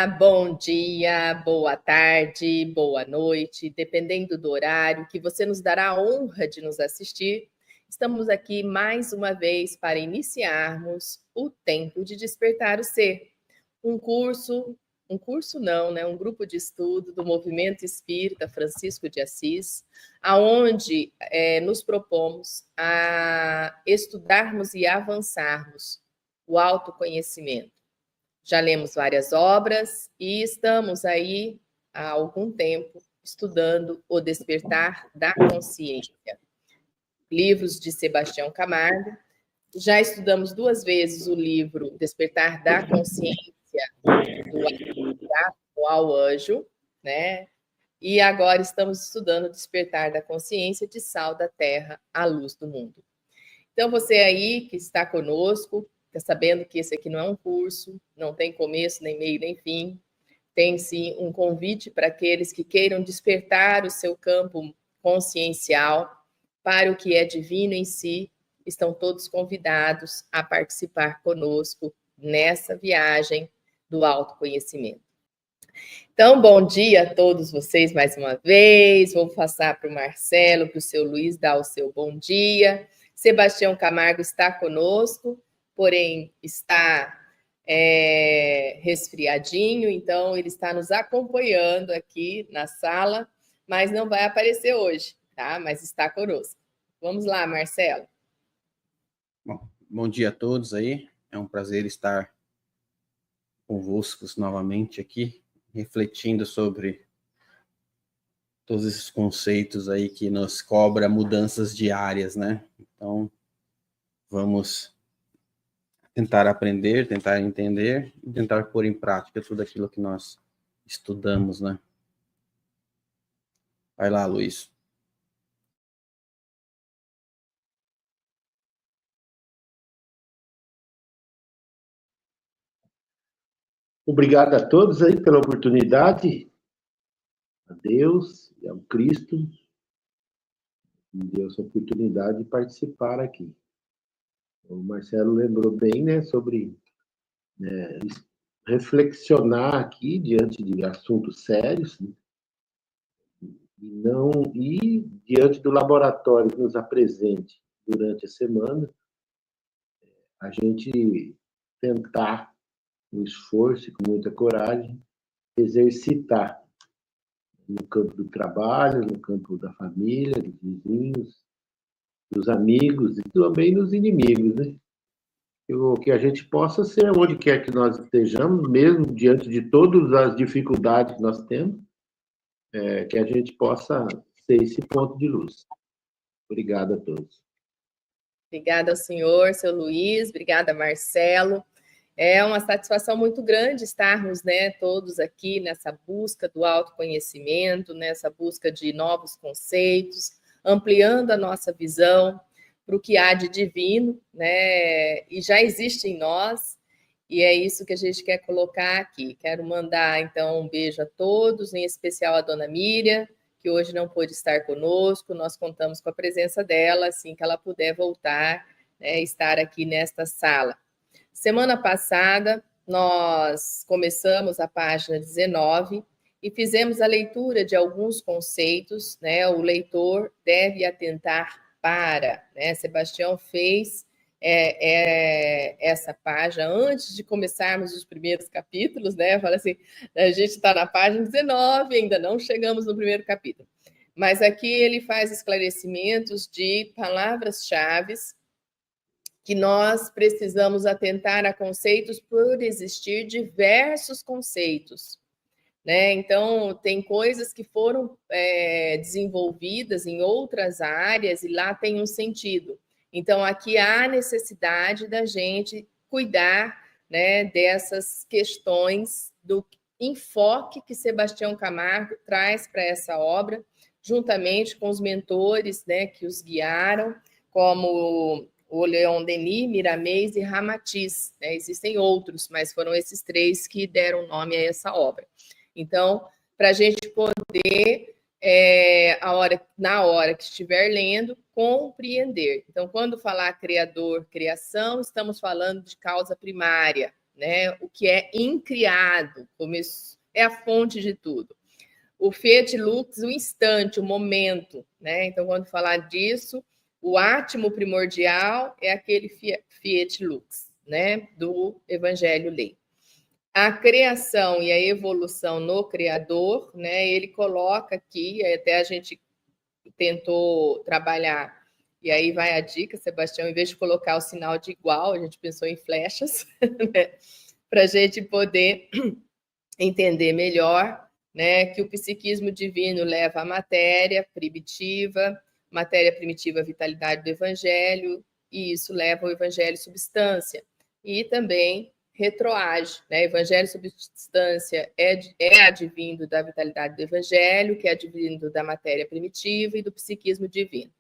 bom dia, boa tarde, boa noite, dependendo do horário que você nos dará a honra de nos assistir. Estamos aqui mais uma vez para iniciarmos o Tempo de Despertar o Ser, um curso não, né? Um grupo de estudo do Movimento Espírita Francisco de Assis, aonde nos propomos a estudarmos e avançarmos o autoconhecimento. Já lemos várias obras e estamos aí há algum tempo estudando O Despertar da Consciência. Livros de Sebastião Camargo. Já estudamos 2 vezes o livro Despertar da Consciência, do ao Anjo, né? E agora estamos estudando Despertar da Consciência, de Sal da Terra, à Luz do Mundo. Então, você aí que está conosco, está sabendo que esse aqui não é um curso, não tem começo, nem meio, nem fim. Tem, sim, um convite para aqueles que queiram despertar o seu campo consciencial para o que é divino em si. Estão todos convidados a participar conosco nessa viagem do autoconhecimento. Então, bom dia a todos vocês mais uma vez. Vou passar para o Marcelo, para o seu Luiz dar o seu bom dia. Sebastião Camargo está conosco, porém está resfriadinho, então ele está nos acompanhando aqui na sala, mas não vai aparecer hoje, tá? Mas está conosco. Vamos lá, Marcelo. Bom dia a todos aí. É um prazer estar convosco novamente aqui, refletindo sobre todos esses conceitos aí que nos cobra mudanças diárias, né? Então, vamos tentar aprender, tentar entender e tentar pôr em prática tudo aquilo que nós estudamos, né? Vai lá, Luiz. Obrigado a todos aí pela oportunidade, a Deus e ao Cristo, me deu essa oportunidade de participar aqui. O Marcelo lembrou bem, né, sobre reflexionar aqui diante de assuntos sérios, né, e diante do laboratório que nos apresente durante a semana, a gente tentar, com esforço e com muita coragem, exercitar no campo do trabalho, no campo da família, dos vizinhos, dos amigos e também dos inimigos, né? Que a gente possa ser, onde quer que nós estejamos, mesmo diante de todas as dificuldades que nós temos, que a gente possa ser esse ponto de luz. Obrigado a todos. Obrigada ao senhor, seu Luiz, obrigada, Marcelo. É uma satisfação muito grande estarmos, né, todos aqui nessa busca do autoconhecimento, nessa busca de novos conceitos, ampliando a nossa visão para o que há de divino, né, e já existe em nós, e é isso que a gente quer colocar aqui. Quero mandar, então, um beijo a todos, em especial a dona Miriam, que hoje não pôde estar conosco. Nós contamos com a presença dela, assim que ela puder voltar, né, estar aqui nesta sala. Semana passada, nós começamos a página 19 e fizemos a leitura de alguns conceitos, né? O leitor deve atentar para, né? Sebastião fez essa página antes de começarmos os primeiros capítulos, né? Fala assim, a gente está na página 19, ainda não chegamos no primeiro capítulo. Mas aqui ele faz esclarecimentos de palavras-chave que nós precisamos atentar a conceitos por existir diversos conceitos, né? Então, tem coisas que foram desenvolvidas em outras áreas e lá tem um sentido. Então, aqui há necessidade da gente cuidar, né, dessas questões do enfoque que Sebastião Camargo traz para essa obra, juntamente com os mentores, né, que os guiaram, como o Leon Denis, Miramês e Ramatiz, né? Existem outros, mas foram esses 3 que deram nome a essa obra. Então, para a gente poder, na hora que estiver lendo, compreender. Então, quando falar criador, criação, estamos falando de causa primária, né? O que é incriado, como é a fonte de tudo. O Fiat Lux, o instante, o momento, né? Então, quando falar disso, o átimo primordial é aquele Fiat Lux, né? Do Evangelho Lei. A criação e a evolução no Criador, né? Ele coloca aqui, até a gente tentou trabalhar, e aí vai a dica, Sebastião, em vez de colocar o sinal de igual, a gente pensou em flechas, né? Para a gente poder entender melhor, né, que o psiquismo divino leva à matéria primitiva, vitalidade do evangelho, e isso leva ao evangelho substância. E também retroage, né? Evangelho substância é advindo da vitalidade do evangelho, que é advindo da matéria primitiva e do psiquismo divino.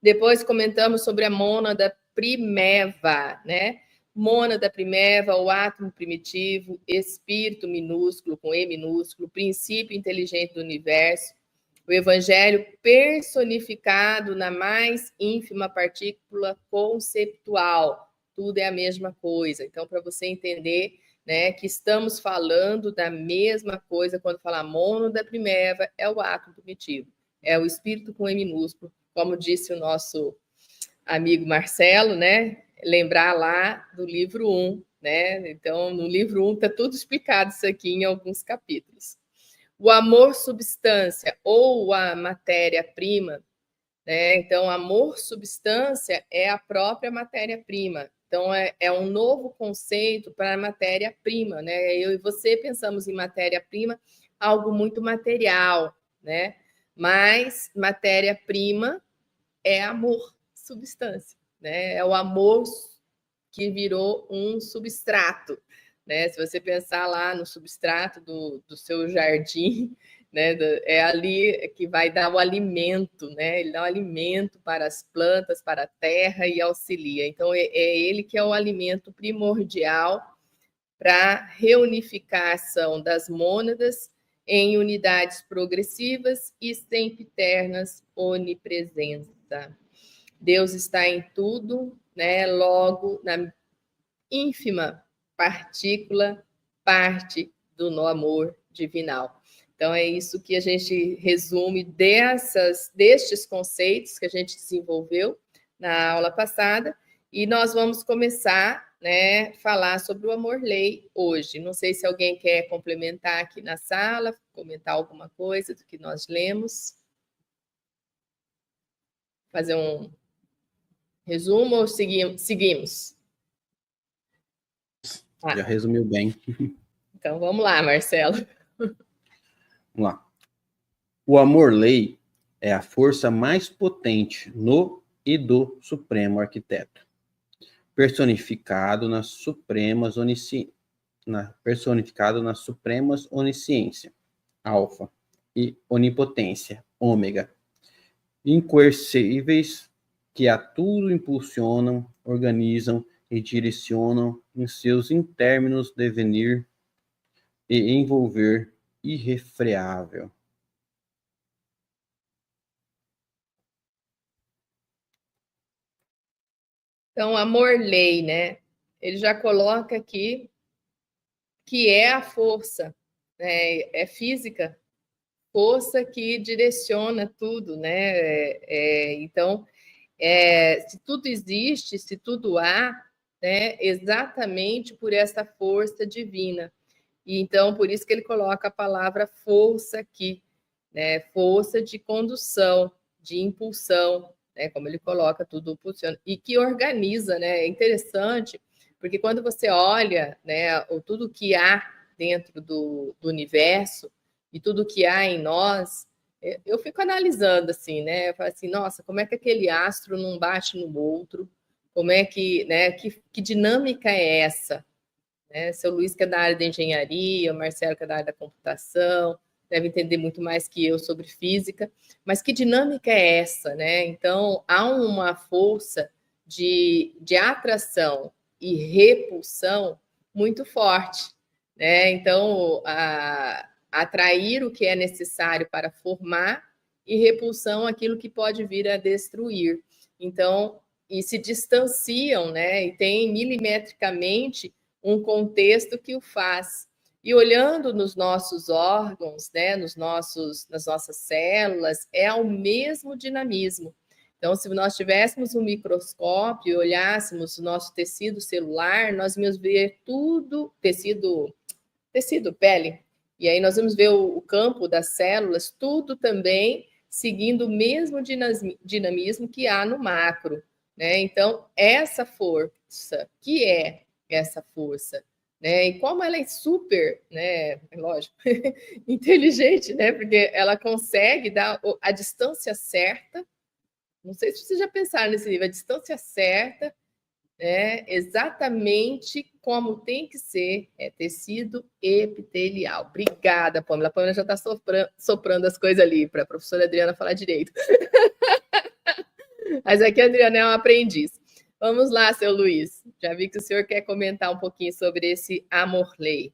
Depois comentamos sobre a mônada primeva, né? Mônada primeva, o átomo primitivo, espírito minúsculo, com E minúsculo, princípio inteligente do universo, o evangelho personificado na mais ínfima partícula conceptual. Tudo é a mesma coisa. Então, para você entender, né, que estamos falando da mesma coisa quando falar mônada primeva, é o átomo primitivo, é o espírito com E minúsculo, como disse o nosso amigo Marcelo, né? Lembrar lá do livro 1, né? Então, no livro 1 está tudo explicado isso aqui em alguns capítulos. O amor substância ou a matéria-prima, né? Então, amor substância é a própria matéria-prima. Então, é um novo conceito para a matéria-prima, né? Eu e você pensamos em matéria-prima, algo muito material, né? Mas matéria-prima é amor substância, né? É o amor que virou um substrato, né? Se você pensar lá no substrato do seu jardim, né? É ali que vai dar o alimento, né? Ele dá o alimento para as plantas, para a terra e auxilia. Então, é ele que é o alimento primordial para a reunificação das mônadas em unidades progressivas e sempiternas onipresença. Deus está em tudo, né? Logo, na ínfima partícula, parte do amor divinal. Então, é isso que a gente resume destes conceitos que a gente desenvolveu na aula passada, e nós vamos começar, né, falar sobre o amor-lei hoje. Não sei se alguém quer complementar aqui na sala, comentar alguma coisa do que nós lemos. Fazer um resumo ou seguimos? Já resumiu bem. Então, vamos lá, Marcelo. Vamos lá. O amor-lei é a força mais potente no e do Supremo Arquiteto, personificado nas supremas onisciência, alfa, e onipotência, ômega, incoercíveis que a tudo impulsionam, organizam e direcionam em seus intérminos devenir e envolver irrefreável. Então, amor-lei, né? Ele já coloca aqui que é a força, né? É física, força que direciona tudo, né? Então, se tudo existe, se tudo há, né? Exatamente por essa força divina. E então, por isso que ele coloca a palavra força aqui, né? Força de condução, de impulsão, né? Como ele coloca, tudo funciona. E que organiza, né? É interessante, porque quando você olha, né, tudo que há dentro do universo e tudo que há em nós, eu fico analisando assim, né? Eu falo assim, nossa, como é que aquele astro não bate no outro? Como é que, né? Que dinâmica é essa? Né? Seu Luiz, que é da área da engenharia, o Marcelo, que é da área da computação, deve entender muito mais que eu sobre física, mas que dinâmica é essa, né? Então, há uma força de atração e repulsão muito forte, né? Então, atrair o que é necessário para formar e repulsão aquilo que pode vir a destruir. Então, e se distanciam, né? E tem milimetricamente um contexto que o faz. E olhando nos nossos órgãos, né, nas nossas células, é o mesmo dinamismo. Então, se nós tivéssemos um microscópio e olhássemos o nosso tecido celular, nós íamos ver tudo, tecido, pele, e aí nós vamos ver o campo das células, tudo também seguindo o mesmo dinamismo que há no macro, né? Então, essa força, que é essa força, né? E como ela é super, né? Lógico, inteligente, né? Porque ela consegue dar a distância certa. Não sei se vocês já pensaram nesse nível, a distância certa, né? Exatamente como tem que ser, é tecido epitelial. Obrigada, Pâmela. A Pâmela já está soprando as coisas ali para a professora Adriana falar direito. Mas aqui a Adriana é uma aprendiz. Vamos lá, seu Luiz. Já vi que o senhor quer comentar um pouquinho sobre esse amor-lei.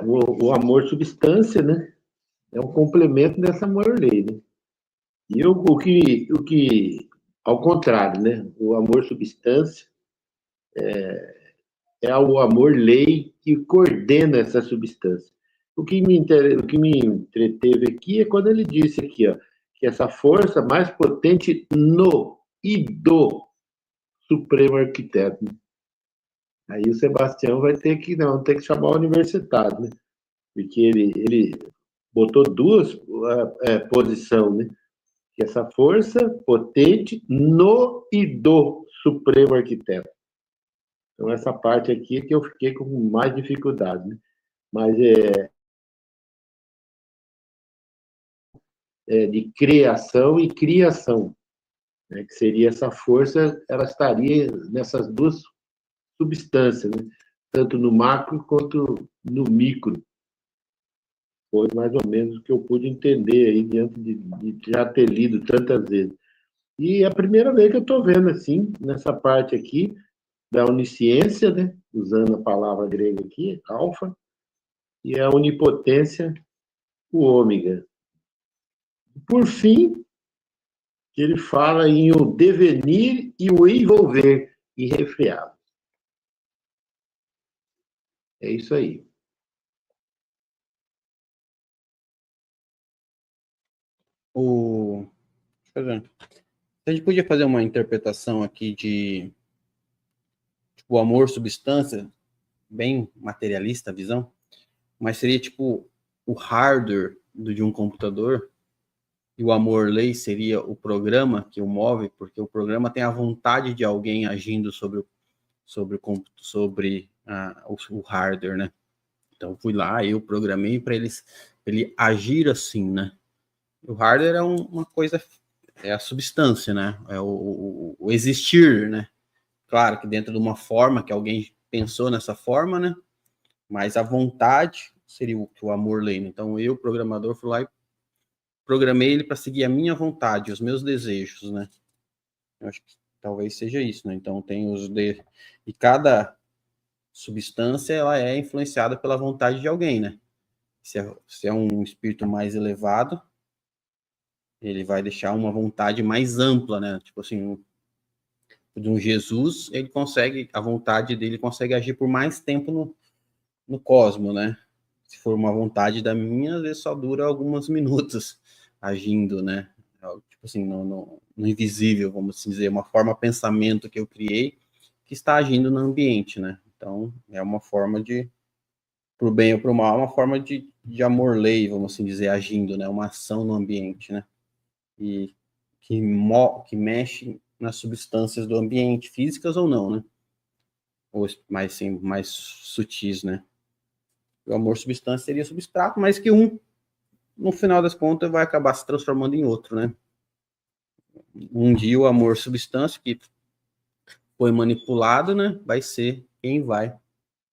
O amor substância, né? É um complemento dessa amor-lei, né? E o que, ao contrário, né? O amor substância é o amor-lei que coordena essa substância. O que me entreteve aqui é quando ele disse aqui, ó, que essa força mais potente no e do Supremo Arquiteto. Né? Aí o Sebastião vai ter que chamar o universitário, né? Porque ele botou duas posições, né? Que essa força potente no e do Supremo Arquiteto. Então, essa parte aqui é que eu fiquei com mais dificuldade, né? Mas de criação e criação, né? Que seria essa força, ela estaria nessas duas substâncias, né? Tanto no macro quanto no micro. Foi mais ou menos o que eu pude entender aí, diante de já ter lido tantas vezes. E é a primeira vez que eu estou vendo, assim, nessa parte aqui, da onisciência, né? Usando a palavra grega aqui, alfa, e a onipotência, o ômega. Por fim, ele fala em o devenir e o envolver irrefreável. É isso aí. A gente podia fazer uma interpretação aqui de tipo, o amor substância, bem materialista a visão, mas seria tipo o hardware de um computador e o amor-lei seria o programa que o move, porque o programa tem a vontade de alguém agindo sobre o hardware, né? Então fui lá, eu programei para ele agir assim, né? O hardware é uma coisa, é a substância, né? É o existir, né? Claro que dentro de uma forma que alguém pensou nessa forma, né? Mas a vontade seria o amor-lei. Então eu, programador, fui lá e programei ele para seguir a minha vontade, os meus desejos, né? Eu acho que talvez seja isso, né? Então tem e cada substância ela é influenciada pela vontade de alguém, né? Se é um espírito mais elevado, ele vai deixar uma vontade mais ampla, né? Tipo assim, de um Jesus, a vontade dele consegue agir por mais tempo no cosmos, né? Se for uma vontade da minha, às vezes só dura alguns minutos agindo, né? Tipo assim, no invisível, vamos dizer, uma forma pensamento que eu criei que está agindo no ambiente, né? Então, é uma forma pro bem ou pro mal, uma forma de amor-lei, vamos assim dizer, agindo, né? Uma ação no ambiente, né? E que mexe nas substâncias do ambiente, físicas ou não, né? Ou mais sutis, né? O amor substância seria substrato, mas que no final das contas, vai acabar se transformando em outro, né? Um dia o amor substância que foi manipulado, né? Vai ser quem vai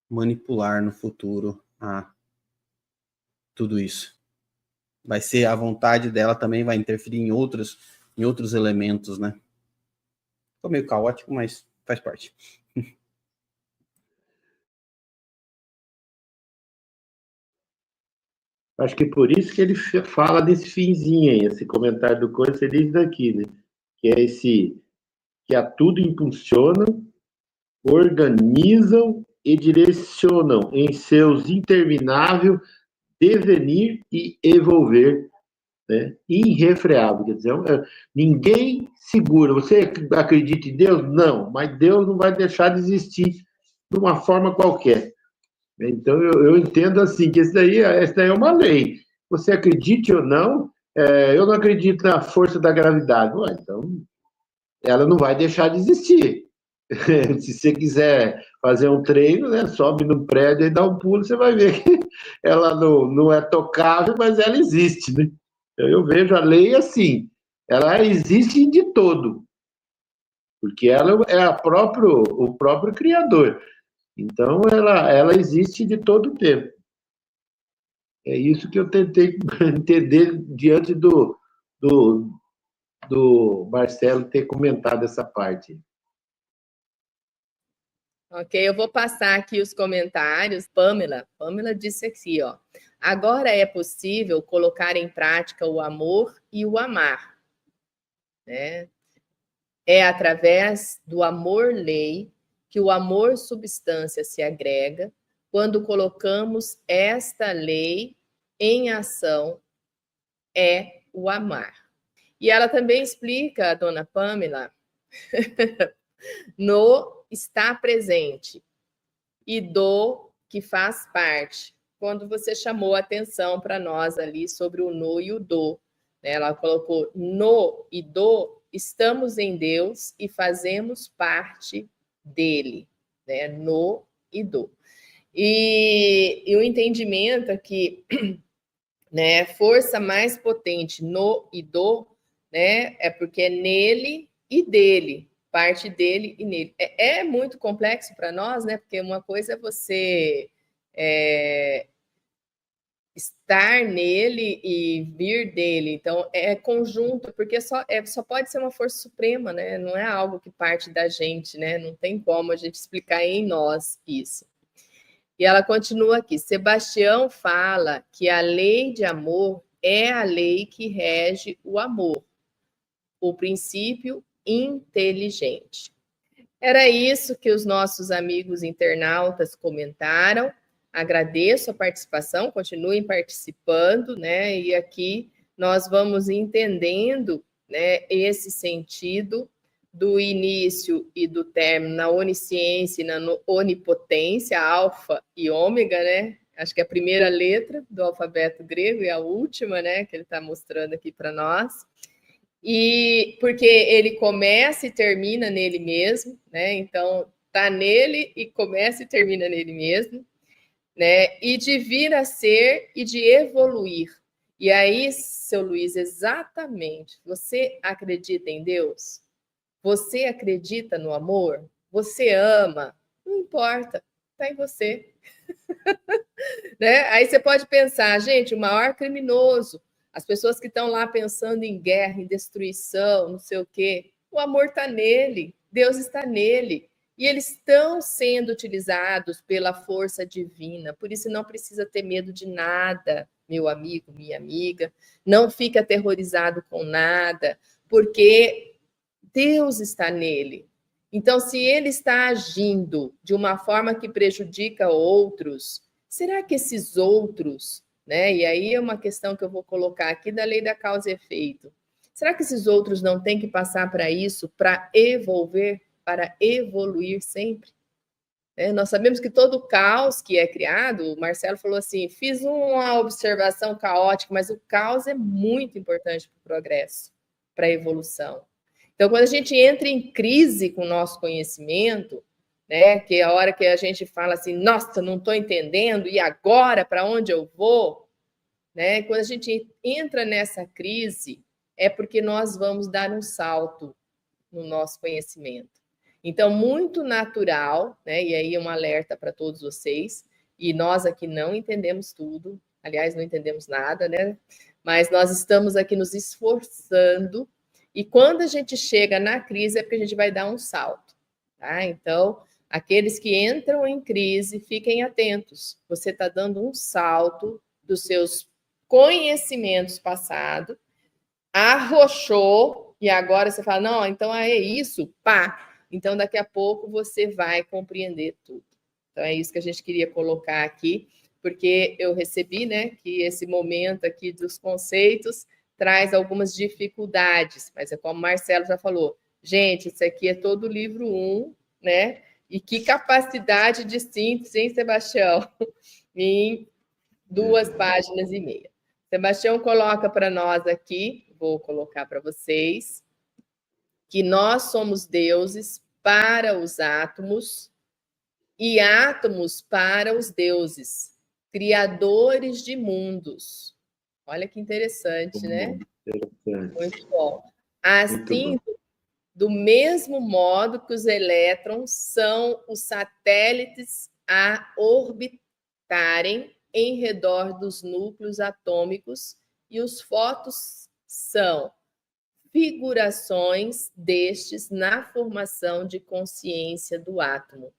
manipular no futuro tudo isso. Vai ser a vontade dela também, vai interferir em outros elementos, né? Ficou meio caótico, mas faz parte. Acho que por isso que ele fala desse finzinho aí, esse comentário do Coelho, ele diz daqui, né? Que é que a tudo impulsiona organizam e direcionam em seus interminável devenir e evolver, né? Irrefreável. Quer dizer, ninguém segura. Você acredita em Deus? Não, mas Deus não vai deixar de existir de uma forma qualquer. Então, eu entendo assim, que essa daí é uma lei. Você acredite ou não, eu não acredito na força da gravidade. Ué, então, ela não vai deixar de existir. Se você quiser fazer um treino, né, sobe no prédio e dá um pulo, você vai ver que ela não é tocável, mas ela existe, né? Eu vejo a lei assim, ela existe de todo, porque ela é o próprio Criador. Então, ela existe de todo o tempo. É isso que eu tentei entender diante do Marcelo ter comentado essa parte. Ok, eu vou passar aqui os comentários. Pamela disse aqui, ó. Agora é possível colocar em prática o amor e o amar, né? É através do amor-lei que o amor-substância se agrega quando colocamos esta lei em ação, é o amar. E ela também explica, a dona Pamela, no está presente e do que faz parte, quando você chamou a atenção para nós ali sobre o no e o do. Ela colocou no e do, estamos em Deus e fazemos parte dele, né? No e do. E o entendimento aqui, né, força mais potente no e do, né, é porque é nele e dele, parte dele e nele. É muito complexo para nós, né, porque uma coisa é você estar nele e vir dele, então é conjunto, porque só pode ser uma força suprema, né, não é algo que parte da gente, né, não tem como a gente explicar em nós isso. E ela continua aqui, Sebastião fala que a lei de amor é a lei que rege o amor, o princípio inteligente. Era isso que os nossos amigos internautas comentaram. Agradeço a participação, continuem participando, né? E aqui nós vamos entendendo, né, esse sentido do início e do término na onisciência e na onipotência, alfa e ômega, né? Acho que é a primeira letra do alfabeto grego e a última, né, que ele está mostrando aqui para nós. E porque ele começa e termina nele mesmo, né? Então, tá nele e começa e termina nele mesmo, né? E de vir a ser e de evoluir. E aí, seu Luiz, exatamente, você acredita em Deus? Você acredita no amor? Você ama? Não importa, tá em você. Né? Aí você pode pensar, gente, o maior criminoso, as pessoas que estão lá pensando em guerra, em destruição, não sei o quê, o amor está nele, Deus está nele. E eles estão sendo utilizados pela força divina, por isso não precisa ter medo de nada, meu amigo, minha amiga. Não fique aterrorizado com nada, porque Deus está nele. Então, se ele está agindo de uma forma que prejudica outros, será que esses outros, né? E aí é uma questão que eu vou colocar aqui da lei da causa e efeito. Será que esses outros não têm que passar para isso, para evoluir sempre? Nós sabemos que todo caos que é criado, o Marcelo falou assim, fiz uma observação caótica, mas o caos é muito importante para o progresso, para a evolução. Então, quando a gente entra em crise com o nosso conhecimento, né, que é a hora que a gente fala assim, nossa, não estou entendendo, e agora para onde eu vou? Né? Quando a gente entra nessa crise, é porque nós vamos dar um salto no nosso conhecimento. Então, muito natural, né? E aí um alerta para todos vocês, e nós aqui não entendemos tudo, aliás, não entendemos nada, né? Mas nós estamos aqui nos esforçando, e quando a gente chega na crise é porque a gente vai dar um salto, tá? Então, aqueles que entram em crise, fiquem atentos. Você está dando um salto dos seus conhecimentos passados, arrochou, e agora você fala, não, então é isso, pá, Então, daqui a pouco você vai compreender tudo. Então, é isso que a gente queria colocar aqui, porque eu recebi, né, que esse momento aqui dos conceitos traz algumas dificuldades, mas é como o Marcelo já falou, gente, isso aqui é todo o livro 1, né? E que capacidade de síntese, hein, Sebastião? Em 2,5 páginas. Sebastião coloca para nós aqui, vou colocar para vocês, que nós somos deuses para os átomos e átomos para os deuses, criadores de mundos. Olha que interessante, né? Muito bom. Assim, do mesmo modo que os elétrons são os satélites a orbitarem em redor dos núcleos atômicos e os fótons são figurações destes na formação de consciência do átomo.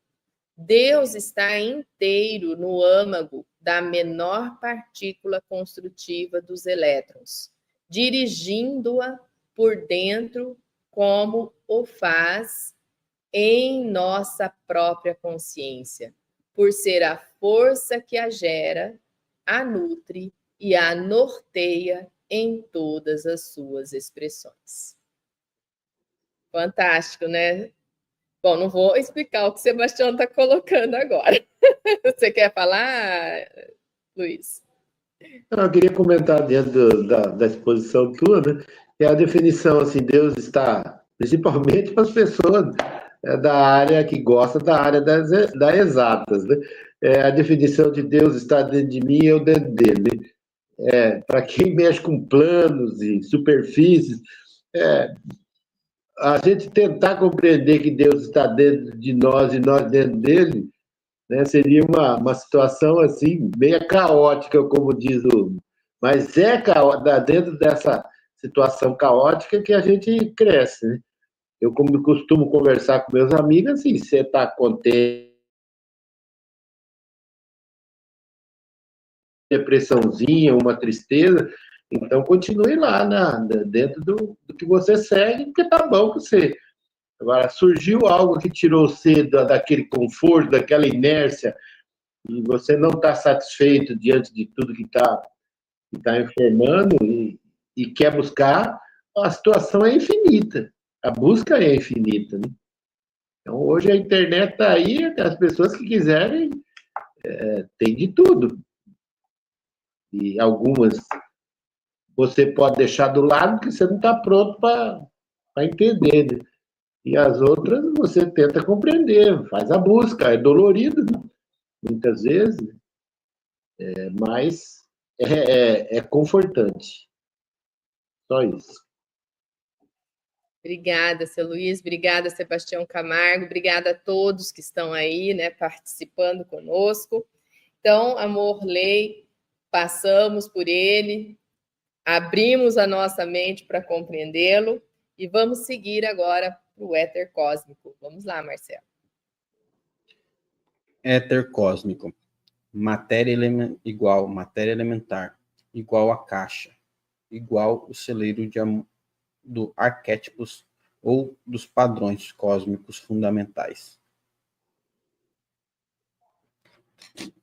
Deus está inteiro no âmago da menor partícula construtiva dos elétrons, dirigindo-a por dentro como o faz em nossa própria consciência, por ser a força que a gera, a nutre e a norteia em todas as suas expressões. Fantástico, né? Bom, não vou explicar o que o Sebastião está colocando agora. Você quer falar, Luiz? Eu queria comentar dentro da exposição tua, né? Que a definição, assim, Deus está, principalmente para as pessoas da área que gosta da área das exatas, né? A definição de Deus está dentro de mim e eu dentro dele. Para quem mexe com planos e superfícies, a gente tentar compreender que Deus está dentro de nós e nós dentro dele, né, seria uma situação assim, meio caótica, como diz o... Mas dentro dessa situação caótica que a gente cresce, né? Eu, como costumo conversar com meus amigos, assim, você está contente, depressãozinha, uma tristeza, então continue lá dentro do que você segue, porque tá bom com você. Agora, surgiu algo que tirou você daquele conforto, daquela inércia, e você não está satisfeito diante de tudo que está informando e quer buscar, a situação é infinita. A busca é infinita, né? Então, hoje a internet está aí, as pessoas que quiserem, tem de tudo. E algumas você pode deixar do lado, porque você não está pronto para entender, né? E as outras você tenta compreender, faz a busca, é dolorido, né? Muitas vezes, mas é confortante. Só isso. Obrigada, seu Luiz, obrigada, Sebastião Camargo, obrigada a todos que estão aí, né, participando conosco. Então, Amor Lei, passamos por ele, abrimos a nossa mente para compreendê-lo e vamos seguir agora para o éter cósmico. Vamos lá, Marcelo. Éter cósmico. Matéria igual matéria elementar, igual a caixa, igual o celeiro do arquétipos ou dos padrões cósmicos fundamentais.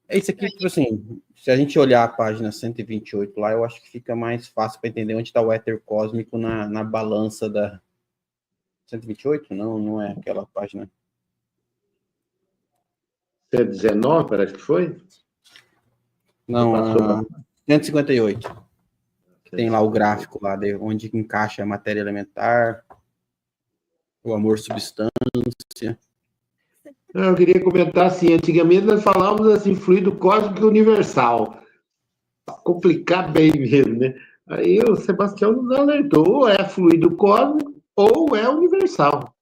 É isso aqui, tipo assim, se a gente olhar a página 128 lá, eu acho que fica mais fácil para entender onde está o éter cósmico na balança da 128? Não é aquela página. 119, parece que foi? Não, 158. Tem lá o gráfico lá de onde encaixa a matéria elementar, o amor substância. Eu queria comentar assim, antigamente nós falávamos assim, fluido cósmico universal. Pra complicar bem mesmo, né? Aí o Sebastião nos alertou, ou é fluido cósmico ou é universal.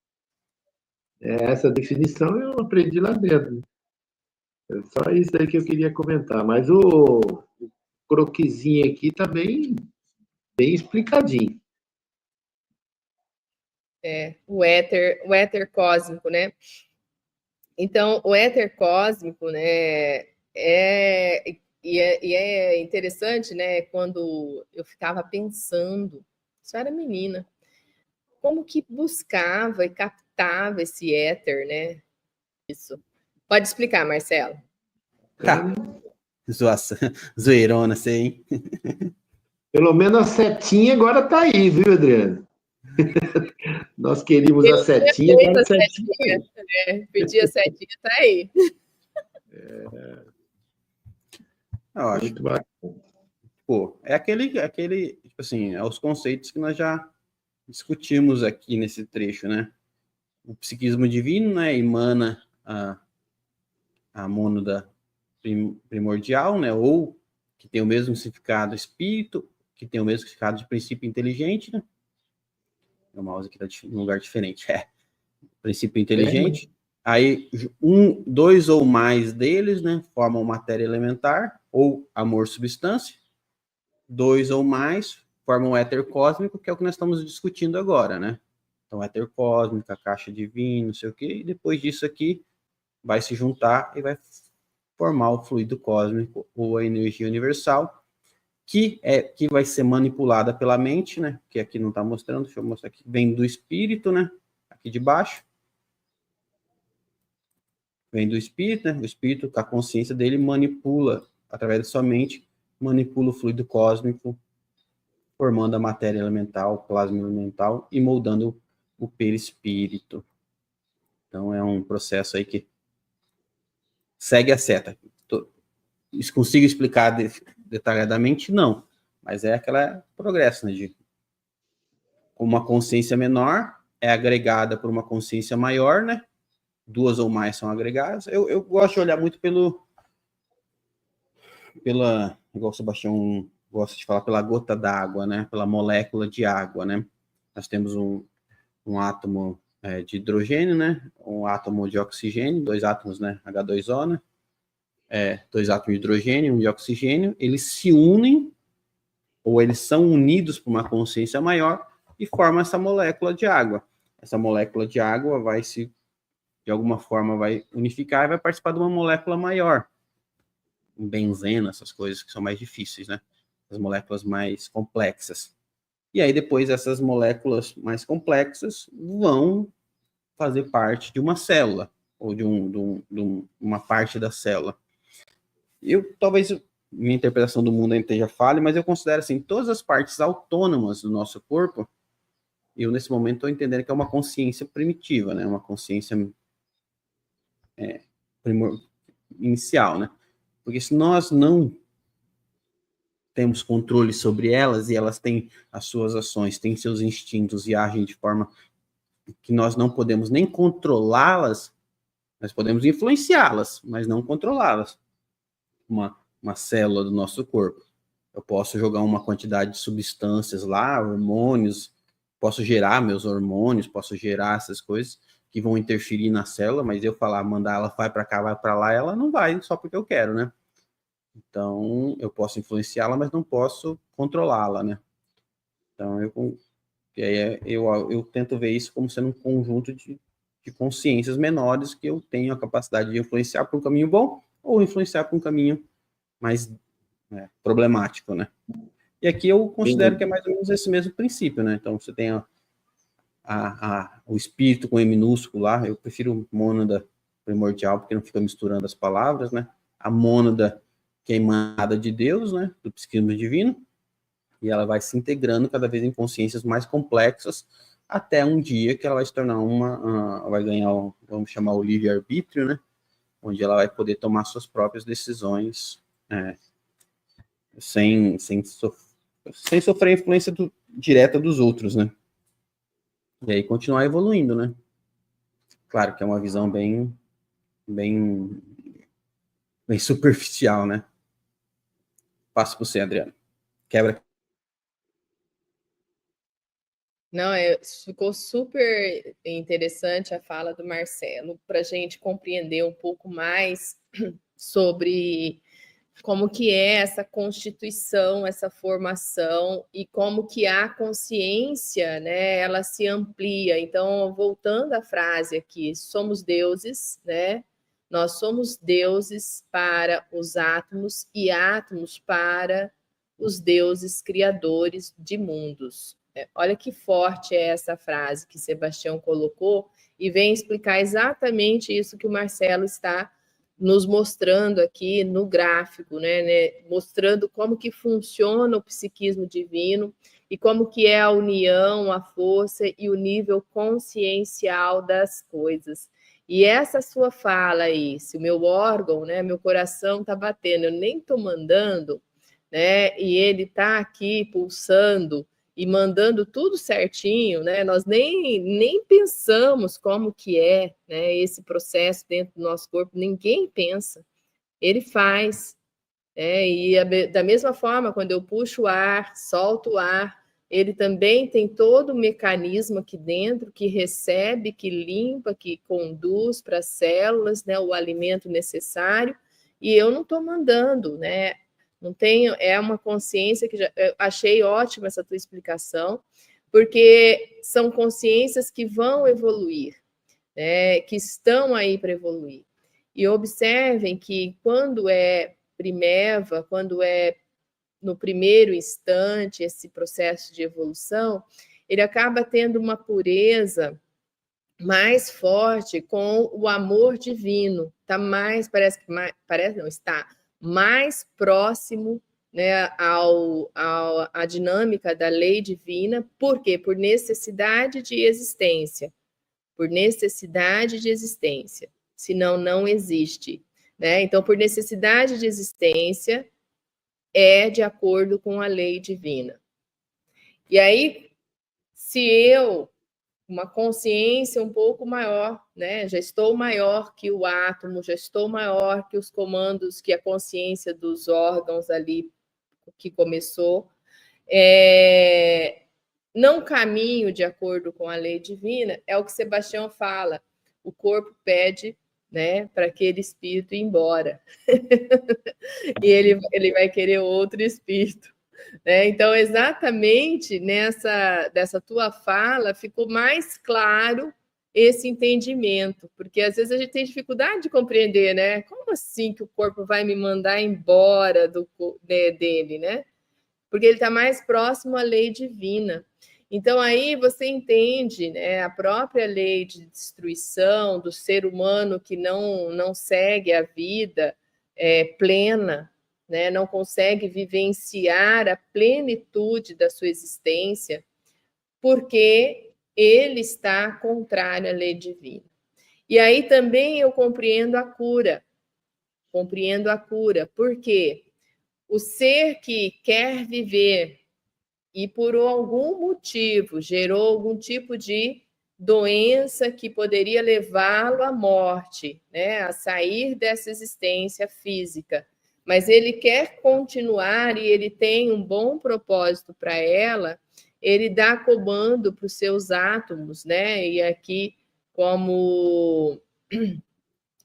Essa definição eu aprendi lá dentro. É só isso aí que eu queria comentar. Mas o croquisinho aqui está bem explicadinho. O éter cósmico, né? Então, o éter cósmico, né, é interessante, né, quando eu ficava pensando, isso era menina, como que buscava e captava estava esse éter, né? Isso. Pode explicar, Marcelo. Tá. Zoeirona, sei, hein? Pelo menos a setinha agora está aí, viu, Adriano? Nós queríamos a setinha, agora a setinha tá aí. Pedir a setinha, tá aí. Eu acho. Muito bacana. Pô, é aquele, tipo assim, é os conceitos que nós já discutimos aqui nesse trecho, né? O psiquismo divino, né, emana a mônada primordial, né, ou que tem o mesmo significado espírito, que tem o mesmo significado de princípio inteligente, né? O mouse aqui está em um lugar diferente. Princípio inteligente. Aí, dois ou mais deles, né, formam matéria elementar ou amor-substância. Dois ou mais formam o éter cósmico, que é o que nós estamos discutindo agora, né? Então, éter cósmico, a caixa divina, não sei o quê, e depois disso aqui vai se juntar e vai formar o fluido cósmico ou a energia universal, que vai ser manipulada pela mente, né? Que aqui não está mostrando, deixa eu mostrar aqui, vem do espírito, né? Aqui de baixo. Vem do espírito, né? O espírito, com a consciência dele, manipula, através da sua mente, manipula o fluido cósmico, formando a matéria elemental, o plasma elemental e moldando o perispírito. Então, é um processo aí que segue a seta. Consigo explicar detalhadamente? Não. Mas é aquele progresso, né? De uma consciência menor é agregada por uma consciência maior, né? Duas ou mais são agregadas. Eu gosto de olhar muito igual o Sebastião gosta de falar, pela gota d'água, né? Pela molécula de água, né? Nós temos um átomo de hidrogênio, né? Um átomo de oxigênio, dois átomos, né? H2O, né? Dois átomos de hidrogênio, um de oxigênio, eles se unem, ou eles são unidos por uma consciência maior e formam essa molécula de água. Essa molécula de água vai se, de alguma forma, vai unificar e vai participar de uma molécula maior. Benzeno, essas coisas que são mais difíceis, né? As moléculas mais complexas. E aí, depois, essas moléculas mais complexas vão fazer parte de uma célula, ou de uma parte da célula. Talvez, minha interpretação do mundo ainda esteja falha, mas eu considero, assim, todas as partes autônomas do nosso corpo, eu, nesse momento, estou entendendo que é uma consciência primitiva, né? Uma consciência inicial, né? Porque se nós não temos controle sobre elas, e elas têm as suas ações, têm seus instintos e agem de forma que nós não podemos nem controlá-las, nós podemos influenciá-las, mas não controlá-las. Uma célula do nosso corpo. Eu posso jogar uma quantidade de substâncias lá, hormônios, posso gerar meus hormônios, posso gerar essas coisas que vão interferir na célula, mas eu falar, mandar ela vai para cá, vai para lá, ela não vai só porque eu quero, né? Então, eu posso influenciá-la, mas não posso controlá-la, né? Então, eu tento ver isso como sendo um conjunto de consciências menores que eu tenho a capacidade de influenciar para um caminho bom ou influenciar para um caminho mais problemático, né? E aqui eu considero que é mais ou menos esse mesmo princípio, né? Então, você tem o espírito com E minúsculo lá, eu prefiro mônada primordial, porque não fica misturando as palavras, né? A mônada que é emanada de Deus, né? Do psiquismo divino, e ela vai se integrando cada vez em consciências mais complexas, até um dia que ela vai se tornar vai ganhar, vamos chamar o livre-arbítrio, né? Onde ela vai poder tomar suas próprias decisões, sem sofrer a influência direta dos outros, né? E aí continuar evoluindo, né? Claro que é uma visão bem superficial, né? Passo para você, Adriano. Quebra. Não, ficou super interessante a fala do Marcelo, para a gente compreender um pouco mais sobre como que é essa constituição, essa formação e como que a consciência, né, ela se amplia. Então, voltando à frase aqui, somos deuses, né? Nós somos deuses para os átomos e átomos para os deuses criadores de mundos. olha que forte é essa frase que Sebastião colocou e vem explicar exatamente isso que o Marcelo está nos mostrando aqui no gráfico, né? Mostrando como que funciona o psiquismo divino e como que é a união, a força e o nível consciencial das coisas. E essa sua fala aí, se o meu órgão, né, meu coração está batendo, eu nem estou mandando, né, e ele está aqui pulsando e mandando tudo certinho, né, nós nem pensamos como que é, né, esse processo dentro do nosso corpo, ninguém pensa, ele faz, e da mesma forma, quando eu puxo o ar, solto o ar, ele também tem todo o mecanismo aqui dentro que recebe, que limpa, que conduz para as células, né, o alimento necessário, e eu não estou mandando, né? Não tenho, é uma consciência que eu achei ótima essa tua explicação, porque são consciências que vão evoluir, né, que estão aí para evoluir. E observem que quando é primeva, quando é no primeiro instante, esse processo de evolução, ele acaba tendo uma pureza mais forte com o amor divino, está mais, está mais próximo, né, à dinâmica da lei divina. Por quê? Por necessidade de existência. Por necessidade de existência. Senão, não existe. Né? Então, por necessidade de existência, é de acordo com a lei divina. E aí, se eu, uma consciência um pouco maior, né, já estou maior que o átomo, já estou maior que os comandos, que a consciência dos órgãos ali que começou, não caminho de acordo com a lei divina, é o que Sebastião fala, o corpo pede, né, para aquele espírito ir embora. E ele vai querer outro espírito. Né? Então, exatamente dessa tua fala, ficou mais claro esse entendimento, porque às vezes a gente tem dificuldade de compreender, né? Como assim que o corpo vai me mandar embora dele, né? Porque ele está mais próximo à lei divina. Então, aí você entende, né, a própria lei de destruição do ser humano que não segue a vida plena, né, não consegue vivenciar a plenitude da sua existência, porque ele está contrário à lei divina. E aí também eu compreendo a cura. Por quê? O ser que quer viver e por algum motivo gerou algum tipo de doença que poderia levá-lo à morte, né, a sair dessa existência física, mas ele quer continuar e ele tem um bom propósito para ela, ele dá comando para os seus átomos, né? E aqui, como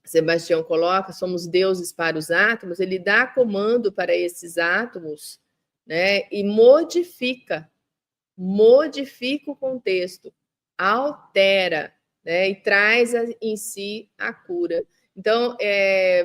Sebastião coloca, somos deuses para os átomos, ele dá comando para esses átomos, né? E modifica o contexto, altera, né? E traz em si a cura. Então,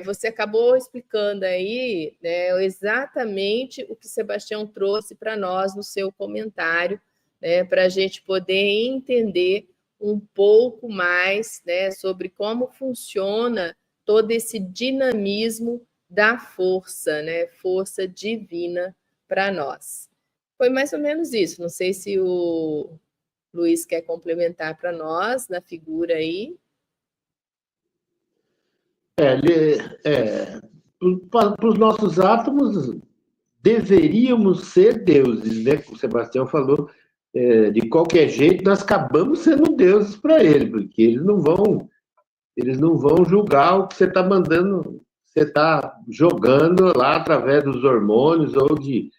você acabou explicando aí, né, exatamente o que Sebastião trouxe para nós no seu comentário, né, para a gente poder entender um pouco mais, né, sobre como funciona todo esse dinamismo da força, né, força divina para nós. Foi mais ou menos isso. Não sei se o Luiz quer complementar para nós na figura aí. Para os nossos átomos, deveríamos ser deuses, né? Como o Sebastião falou, de qualquer jeito, nós acabamos sendo deuses para ele, porque eles não vão julgar o que você está mandando, você está jogando lá através dos hormônios ou de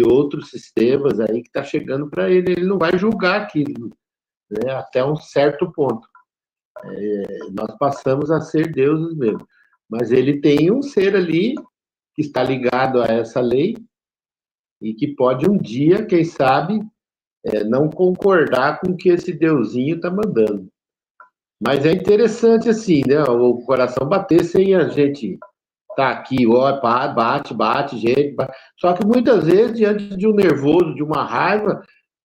outros sistemas aí que está chegando para ele. Ele não vai julgar aquilo, né? Até um certo ponto. Nós passamos a ser deuses mesmo. Mas ele tem um ser ali que está ligado a essa lei e que pode um dia, quem sabe, não concordar com o que esse deusinho está mandando. Mas é interessante assim, né? O coração bater sem a gente estar aqui, ó, bate, gente. Bate. Só que muitas vezes, diante de um nervoso, de uma raiva,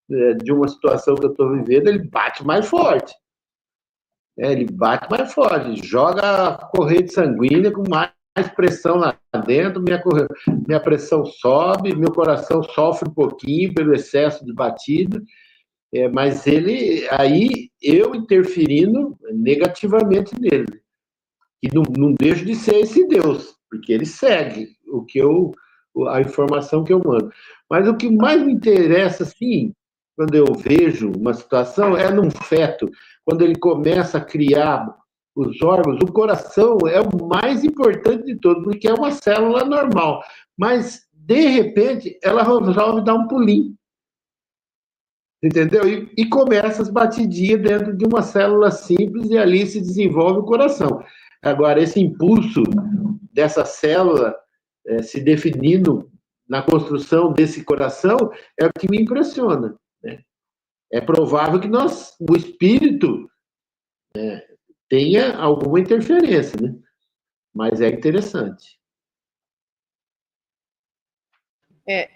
de uma situação que eu estou vivendo, ele bate mais forte. Ele bate mais forte, joga a corrente sanguínea com mais pressão lá dentro, minha pressão sobe, meu coração sofre um pouquinho pelo excesso de batida, mas aí eu interferindo negativamente nele. E não deixo de ser esse Deus, porque ele segue a informação que eu mando. Mas o que mais me interessa, assim, quando eu vejo uma situação, é num feto, quando ele começa a criar os órgãos, o coração é o mais importante de todos, porque é uma célula normal. Mas, de repente, ela resolve dar um pulinho. Entendeu? E começa as batidinhas dentro de uma célula simples e ali se desenvolve o coração. Agora, esse impulso dessa célula se definindo na construção desse coração é o que me impressiona. Né? É provável que o espírito tenha alguma interferência, né? Mas é interessante.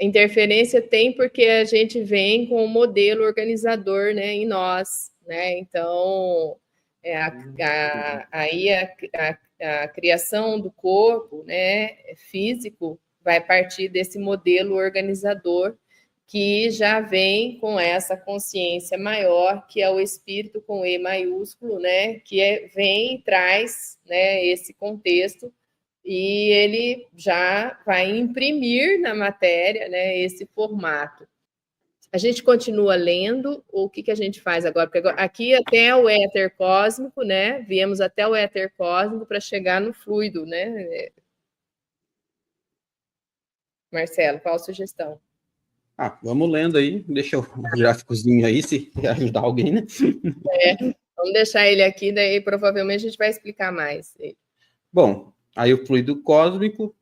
Interferência tem porque a gente vem com um modelo organizador, né, em nós, né? Então, aí a criação do corpo, né, físico, vai partir desse modelo organizador que já vem com essa consciência maior, que é o espírito com E maiúsculo, né, que vem e traz, né, esse contexto, e ele já vai imprimir na matéria, né, esse formato. A gente continua lendo, ou o que a gente faz agora? Porque aqui até o éter cósmico, né? Viemos até o éter cósmico para chegar no fluido, né? Marcelo, qual a sugestão? Vamos lendo aí, deixa o gráficozinho aí, se ajudar alguém, né? Vamos deixar ele aqui, daí provavelmente a gente vai explicar mais. Bom, aí o fluido cósmico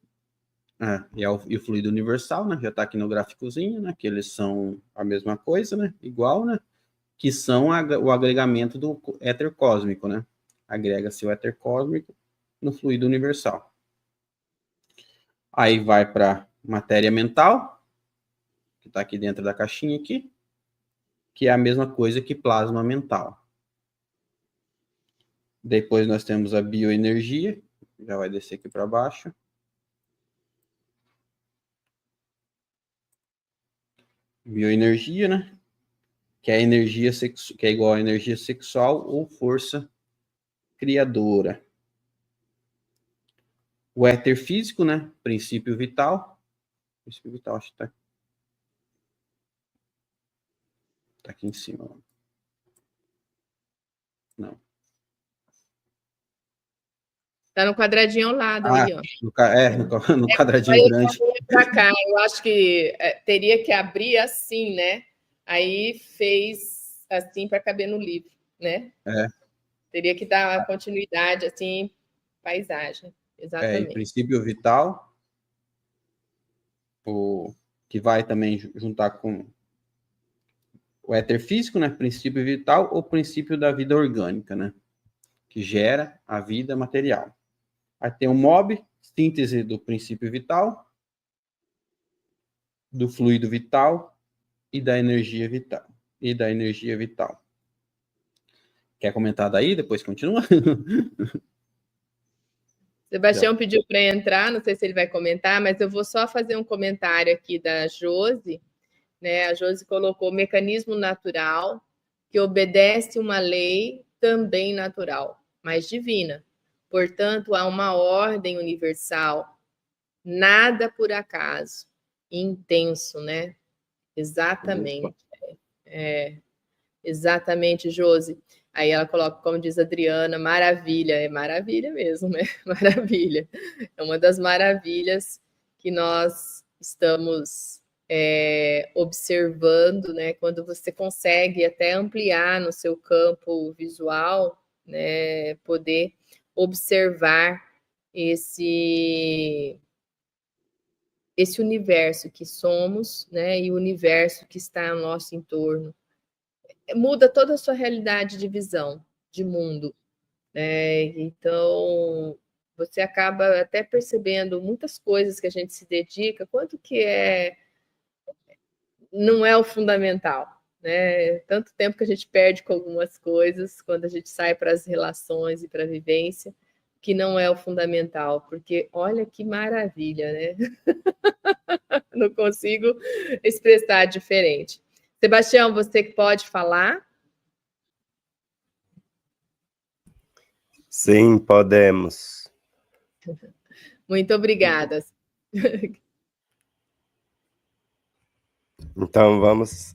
e o fluido universal, né? Já está aqui no gráficozinho, né? Que eles são a mesma coisa, né? Igual, né? Que são o agregamento do éter cósmico, né? Agrega-se o éter cósmico no fluido universal. Aí vai para matéria mental, que está aqui dentro da caixinha aqui, que é a mesma coisa que plasma mental. Depois nós temos a bioenergia, já vai descer aqui para baixo. Bioenergia, né? Que é a energia que é igual à energia sexual ou força criadora. O éter físico, né? Princípio vital. Princípio vital, acho que tá aqui em cima. Não. Tá no quadradinho ao lado aí, ó. No quadradinho grande. Pra cá, eu acho que teria que abrir assim, né? Aí fez assim para caber no livro, né? Teria que dar continuidade, assim, paisagem. Exatamente. Princípio vital, que vai também juntar com o éter físico, né? Princípio vital ou princípio da vida orgânica, né? Que gera a vida material. Aí tem o MOB, síntese do princípio vital, do fluido vital e da energia vital. Quer comentar daí? Depois continua? Sebastião pediu para entrar, não sei se ele vai comentar, mas eu vou só fazer um comentário aqui da Josi, né? A Josi colocou mecanismo natural que obedece uma lei também natural, mas divina. Portanto, há uma ordem universal, nada por acaso, intenso, né? Exatamente. Exatamente, Josi. Aí ela coloca, como diz a Adriana, maravilha, é maravilha mesmo, né? Maravilha. É uma das maravilhas que nós estamos observando, né? Quando você consegue até ampliar no seu campo visual, né? Poder observar esse universo que somos, né? E o universo que está ao nosso entorno. Muda toda a sua realidade de visão, de mundo. Né? Então, você acaba até percebendo muitas coisas que a gente se dedica, quanto que não é o fundamental. né? Tanto tempo que a gente perde com algumas coisas quando a gente sai para as relações e para a vivência, que não é o fundamental, porque olha que maravilha, né? Não consigo expressar diferente. Sebastião, você que pode falar? Sim, podemos. Muito obrigada. Então vamos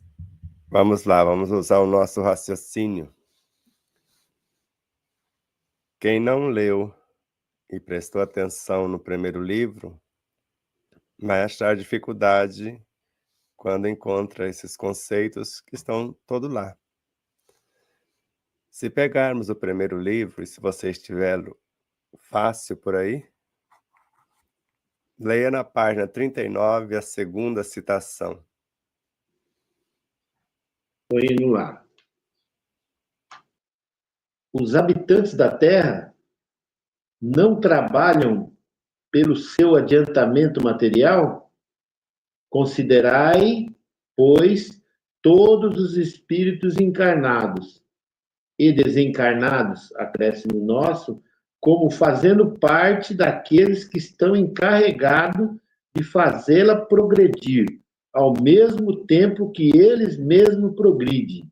lá, vamos usar o nosso raciocínio. Quem não leu e prestou atenção no primeiro livro vai achar dificuldade quando encontra esses conceitos que estão todos lá. Se pegarmos o primeiro livro, e se você estiver fácil por aí, leia na página 39 a segunda citação. Estou indo lá. Os habitantes da Terra não trabalham pelo seu adiantamento material? Considerai, pois, todos os espíritos encarnados e desencarnados, acréscimo nosso, como fazendo parte daqueles que estão encarregados de fazê-la progredir, ao mesmo tempo que eles mesmos progridem.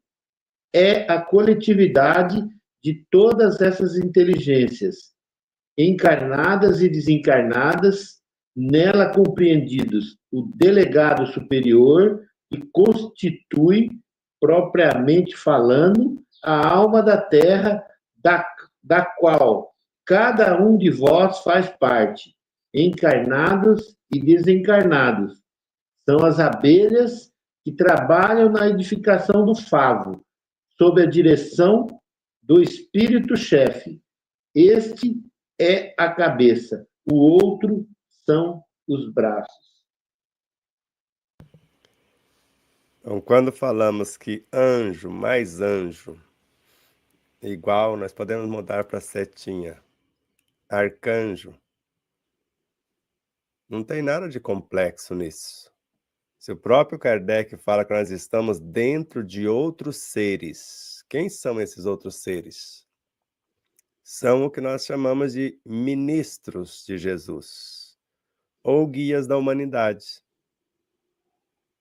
É a coletividade de todas essas inteligências, encarnadas e desencarnadas, nela compreendidos o delegado superior, que constitui, propriamente falando, a alma da terra, da qual cada um de vós faz parte, encarnados e desencarnados. São as abelhas que trabalham na edificação do favo, sob a direção do espírito-chefe. Este é a cabeça, o outro são os braços. Então, quando falamos que anjo mais anjo é igual, nós podemos mudar para setinha. Arcanjo. Não tem nada de complexo nisso. Se o próprio Kardec fala que nós estamos dentro de outros seres, quem são esses outros seres? São o que nós chamamos de ministros de Jesus, ou guias da humanidade.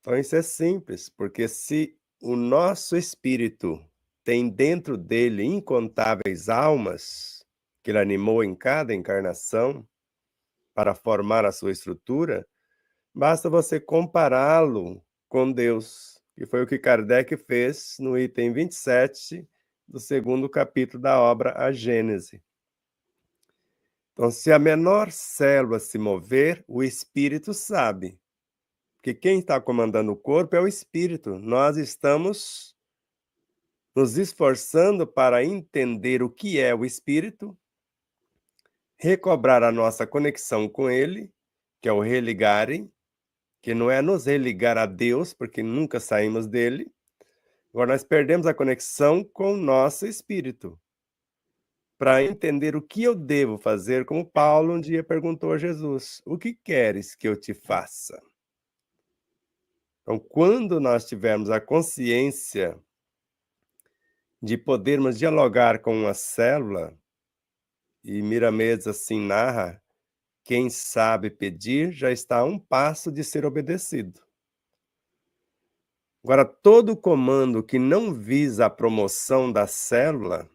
Então isso é simples, porque se o nosso espírito tem dentro dele incontáveis almas, que ele animou em cada encarnação para formar a sua estrutura, basta você compará-lo com Deus, que foi o que Kardec fez no item 27 do segundo capítulo da obra A Gênese. Então, se a menor célula se mover, o espírito sabe. Porque quem está comandando o corpo é o espírito. Nós estamos nos esforçando para entender o que é o espírito, recobrar a nossa conexão com ele, que é o religarem, que não é nos religar a Deus, porque nunca saímos dele. Agora nós perdemos a conexão com o nosso espírito, para entender o que eu devo fazer, como Paulo um dia perguntou a Jesus: o que queres que eu te faça? Então, quando nós tivermos a consciência de podermos dialogar com uma célula, e Miramês assim narra, quem sabe pedir já está a um passo de ser obedecido. Agora, todo comando que não visa a promoção da célula,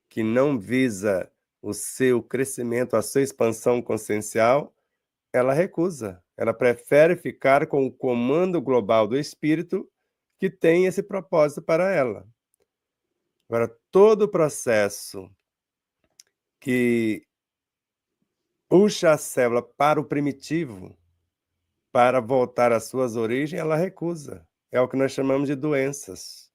que não visa o seu crescimento, a sua expansão consciencial, ela recusa. Ela prefere ficar com o comando global do espírito que tem esse propósito para ela. Agora, todo o processo que puxa a célula para o primitivo, para voltar às suas origens, ela recusa. É o que nós chamamos de doenças.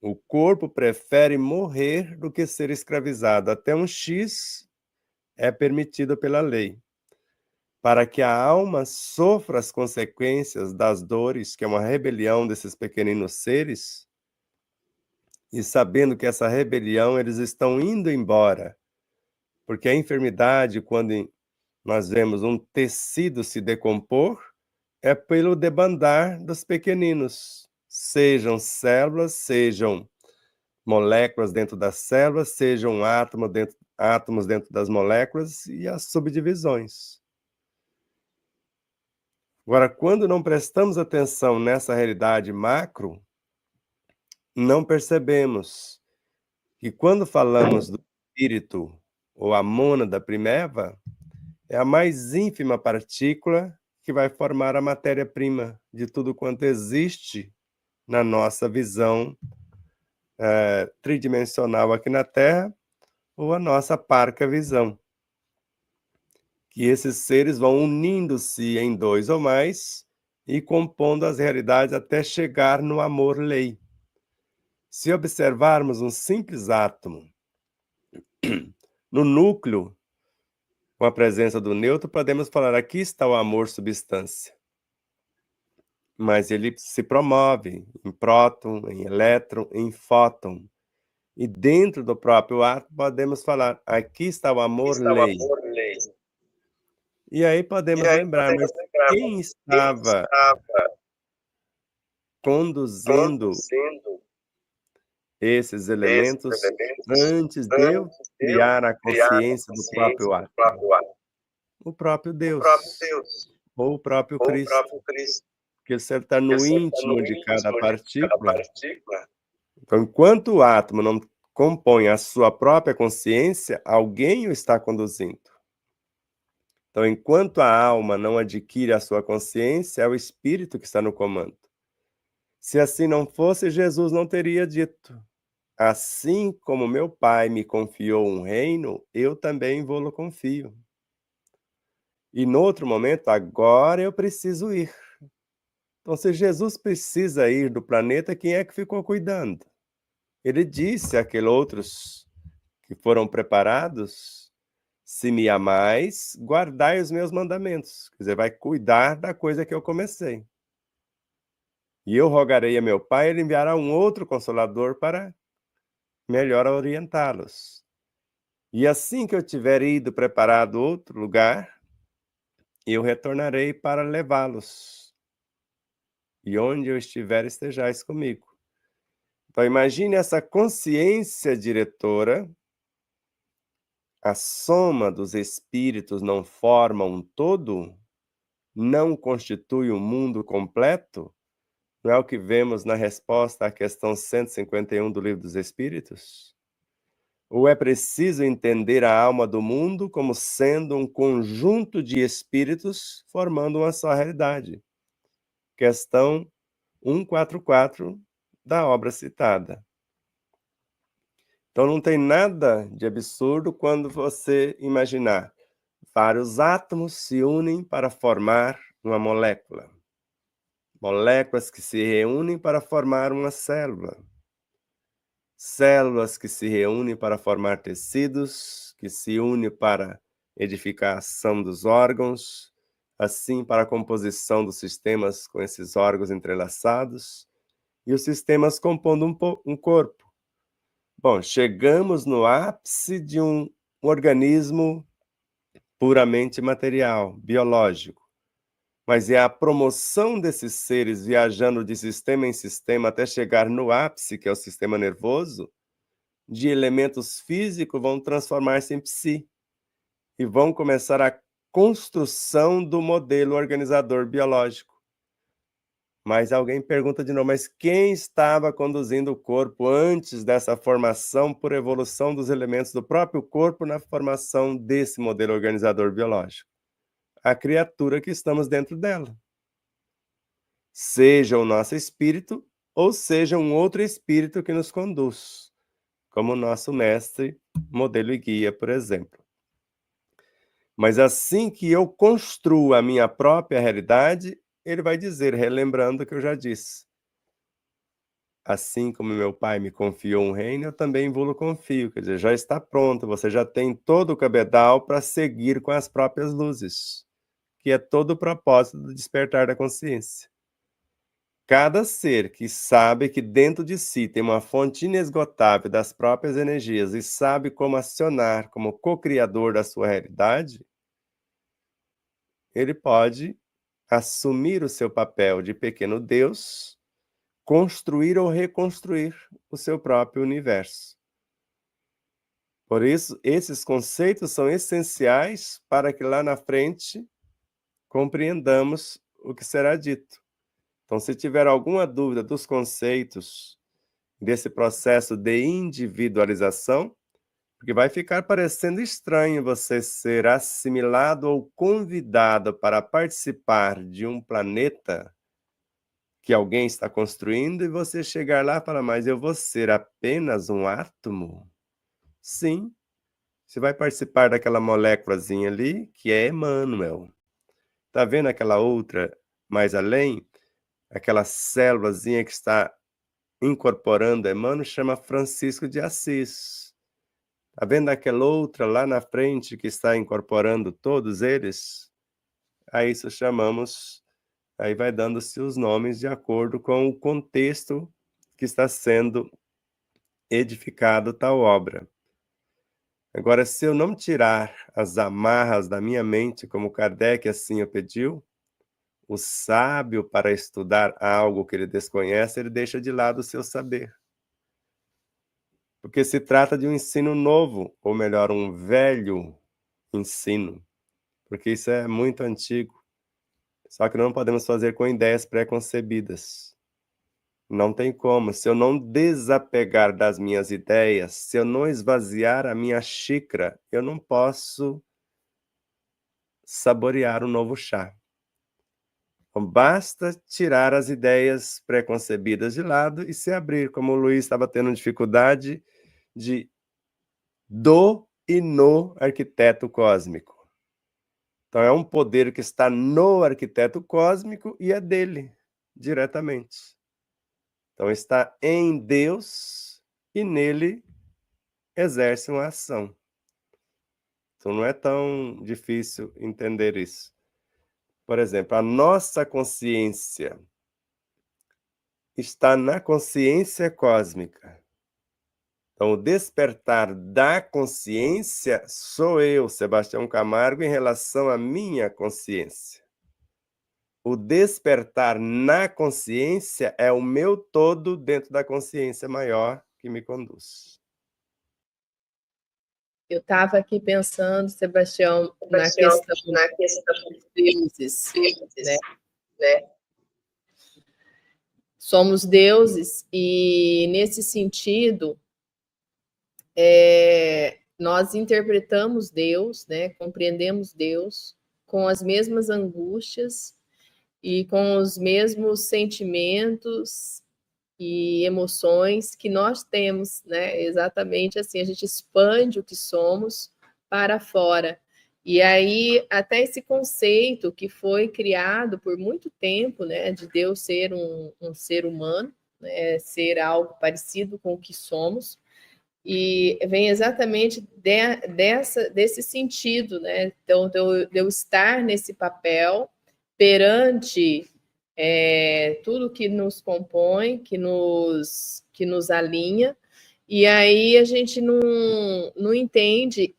O corpo prefere morrer do que ser escravizado. Até um X é permitido pela lei. Para que a alma sofra as consequências das dores, que é uma rebelião desses pequeninos seres, e sabendo que essa rebelião eles estão indo embora, porque a enfermidade, quando nós vemos um tecido se decompor, é pelo debandar dos pequeninos. sejam células, sejam moléculas dentro das células, sejam átomos dentro das moléculas e as subdivisões. Agora, quando não prestamos atenção nessa realidade macro, não percebemos que quando falamos do espírito ou a mônada primeva, é a mais ínfima partícula que vai formar a matéria-prima de tudo quanto existe na nossa visão tridimensional aqui na Terra, ou a nossa parca visão. Que esses seres vão unindo-se em dois ou mais e compondo as realidades até chegar no amor-lei. Se observarmos um simples átomo no núcleo, com a presença do nêutron, podemos falar: aqui está o amor substância. Mas ele se promove em próton, em elétron, em fóton. E dentro do próprio átomo podemos falar: aqui está o amor-lei. E aí podemos lembrar, mas quem estava conduzindo esses elementos antes de eu criar a consciência do próprio átomo? O próprio Deus, ou o próprio Cristo, porque você está no íntimo de cada partícula. Então, enquanto o átomo não compõe a sua própria consciência, alguém o está conduzindo. Então, enquanto a alma não adquire a sua consciência, é o espírito que está no comando. Se assim não fosse, Jesus não teria dito: assim como meu Pai me confiou um reino, eu também vou-lo confio. E no outro momento, agora eu preciso ir. Então, se Jesus precisa ir do planeta, quem é que ficou cuidando? Ele disse àqueles outros que foram preparados: se me amais, guardai os meus mandamentos. Quer dizer, vai cuidar da coisa que eu comecei. E eu rogarei a meu Pai, ele enviará um outro Consolador para melhor orientá-los. E assim que eu tiver ido preparado outro lugar, eu retornarei para levá-los. E onde eu estiver, estejais comigo. Então, imagine essa consciência diretora. A soma dos espíritos não forma um todo? Não constitui um mundo completo? Não é o que vemos na resposta à questão 151 do Livro dos Espíritos? Ou é preciso entender a alma do mundo como sendo um conjunto de espíritos formando uma só realidade? Questão 144 da obra citada. Então não tem nada de absurdo quando você imaginar vários átomos se unem para formar uma molécula. Moléculas que se reúnem para formar uma célula. Células que se reúnem para formar tecidos, que se unem para edificação dos órgãos, assim para a composição dos sistemas com esses órgãos entrelaçados, e os sistemas compondo um corpo. Bom, chegamos no ápice de um organismo puramente material, biológico. Mas é a promoção desses seres viajando de sistema em sistema até chegar no ápice, que é o sistema nervoso, de elementos físicos vão transformar-se em psi e vão começar a construção do modelo organizador biológico. Mas alguém pergunta de novo, mas quem estava conduzindo o corpo antes dessa formação por evolução dos elementos do próprio corpo na formação desse modelo organizador biológico? A criatura que estamos dentro dela. Seja o nosso espírito ou seja um outro espírito que nos conduz, como o nosso mestre, modelo e guia, por exemplo. Mas assim que eu construo a minha própria realidade, ele vai dizer, relembrando o que eu já disse: assim como meu Pai me confiou um reino, eu também vou-lo confio. Quer dizer, já está pronto, você já tem todo o cabedal para seguir com as próprias luzes, que é todo o propósito do despertar da consciência. Cada ser que sabe que dentro de si tem uma fonte inesgotável das próprias energias e sabe como acionar como co-criador da sua realidade, ele pode assumir o seu papel de pequeno Deus construir ou reconstruir o seu próprio universo. Por isso, esses conceitos são essenciais para que lá na frente compreendamos o que será dito. Então, se tiver alguma dúvida dos conceitos desse processo de individualização, porque vai ficar parecendo estranho você ser assimilado ou convidado para participar de um planeta que alguém está construindo e você chegar lá e falar, mas eu vou ser apenas um átomo? Sim, você vai participar daquela moléculazinha ali, que é Emmanuel. Tá vendo aquela outra mais além? Aquela célulazinha que está incorporando Emmanuel, chama Francisco de Assis. Tá vendo aquela outra lá na frente que está incorporando todos eles? A isso chamamos, aí vai dando-se os nomes de acordo com o contexto que está sendo edificado tal obra. Agora, se eu não tirar as amarras da minha mente, como Kardec assim o pediu, o sábio, para estudar algo que ele desconhece, ele deixa de lado o seu saber. Porque se trata de um ensino novo, ou melhor, um velho ensino, porque isso é muito antigo. Só que não podemos fazer com ideias pré-concebidas. Não tem como. Se eu não desapegar das minhas ideias, se eu não esvaziar a minha xícara, eu não posso saborear um novo chá. Então, basta tirar as ideias pré-concebidas de lado e se abrir, como o Luiz estava tendo dificuldade do e no arquiteto cósmico. Então, é um poder que está no arquiteto cósmico e é dele, diretamente. Então, está em Deus e nele exerce uma ação. Então, não é tão difícil entender isso. Por exemplo, a nossa consciência está na consciência cósmica. Então, o despertar da consciência sou eu, Sebastião Camargo, em relação à minha consciência. O despertar na consciência é o meu todo dentro da consciência maior que me conduz. Eu estava aqui pensando, Sebastião, na questão dos deuses, né? Somos deuses e, nesse sentido, nós interpretamos Deus, né? Compreendemos Deus com as mesmas angústias e com os mesmos sentimentos e emoções que nós temos, né? Exatamente assim, a gente expande o que somos para fora. E aí, até esse conceito que foi criado por muito tempo, né, de Deus ser um ser humano, né, ser algo parecido com o que somos, e vem exatamente desse sentido, né? Então, de eu estar nesse papel perante tudo que nos compõe, que nos alinha, e aí a gente não entende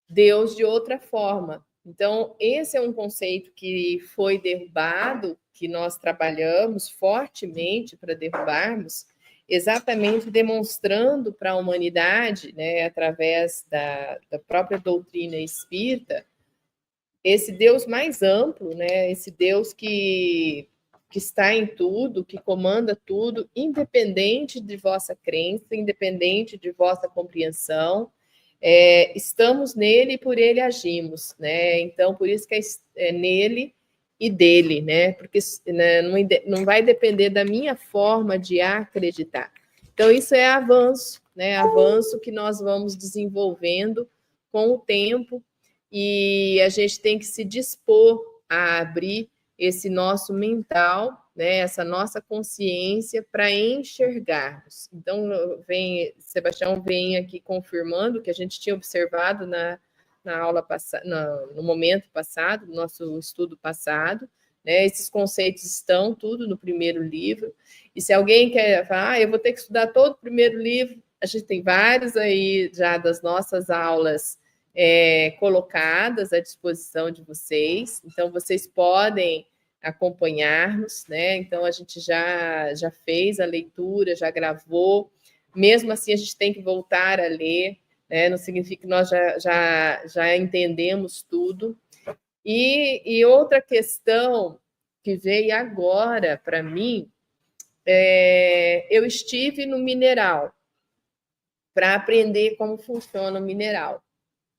Deus de outra forma. Então, esse é um conceito que foi derrubado, que nós trabalhamos fortemente para derrubarmos, exatamente demonstrando para a humanidade, né, através da própria doutrina espírita, esse Deus mais amplo, né? Esse Deus que está em tudo, que comanda tudo, independente de vossa crença, independente de vossa compreensão. Estamos nele e por ele agimos, né? Então, por isso que é nele e dele, né? Porque né, não vai depender da minha forma de acreditar. Então, isso é avanço, né? Avanço que nós vamos desenvolvendo com o tempo, e a gente tem que se dispor a abrir esse nosso mental, né, essa nossa consciência para enxergarmos. Então, Sebastião vem aqui confirmando que a gente tinha observado na aula passada, no momento passado, no nosso estudo passado, né, esses conceitos estão tudo no primeiro livro, e se alguém quer falar, eu vou ter que estudar todo o primeiro livro, a gente tem vários aí já das nossas aulas colocadas à disposição de vocês. Então, vocês podem acompanhar-nos, né? Então a gente já fez a leitura, já gravou. Mesmo assim, a gente tem que voltar a ler, né? Não significa que nós já entendemos tudo. E outra questão que veio agora para mim, eu estive no mineral para aprender como funciona o mineral.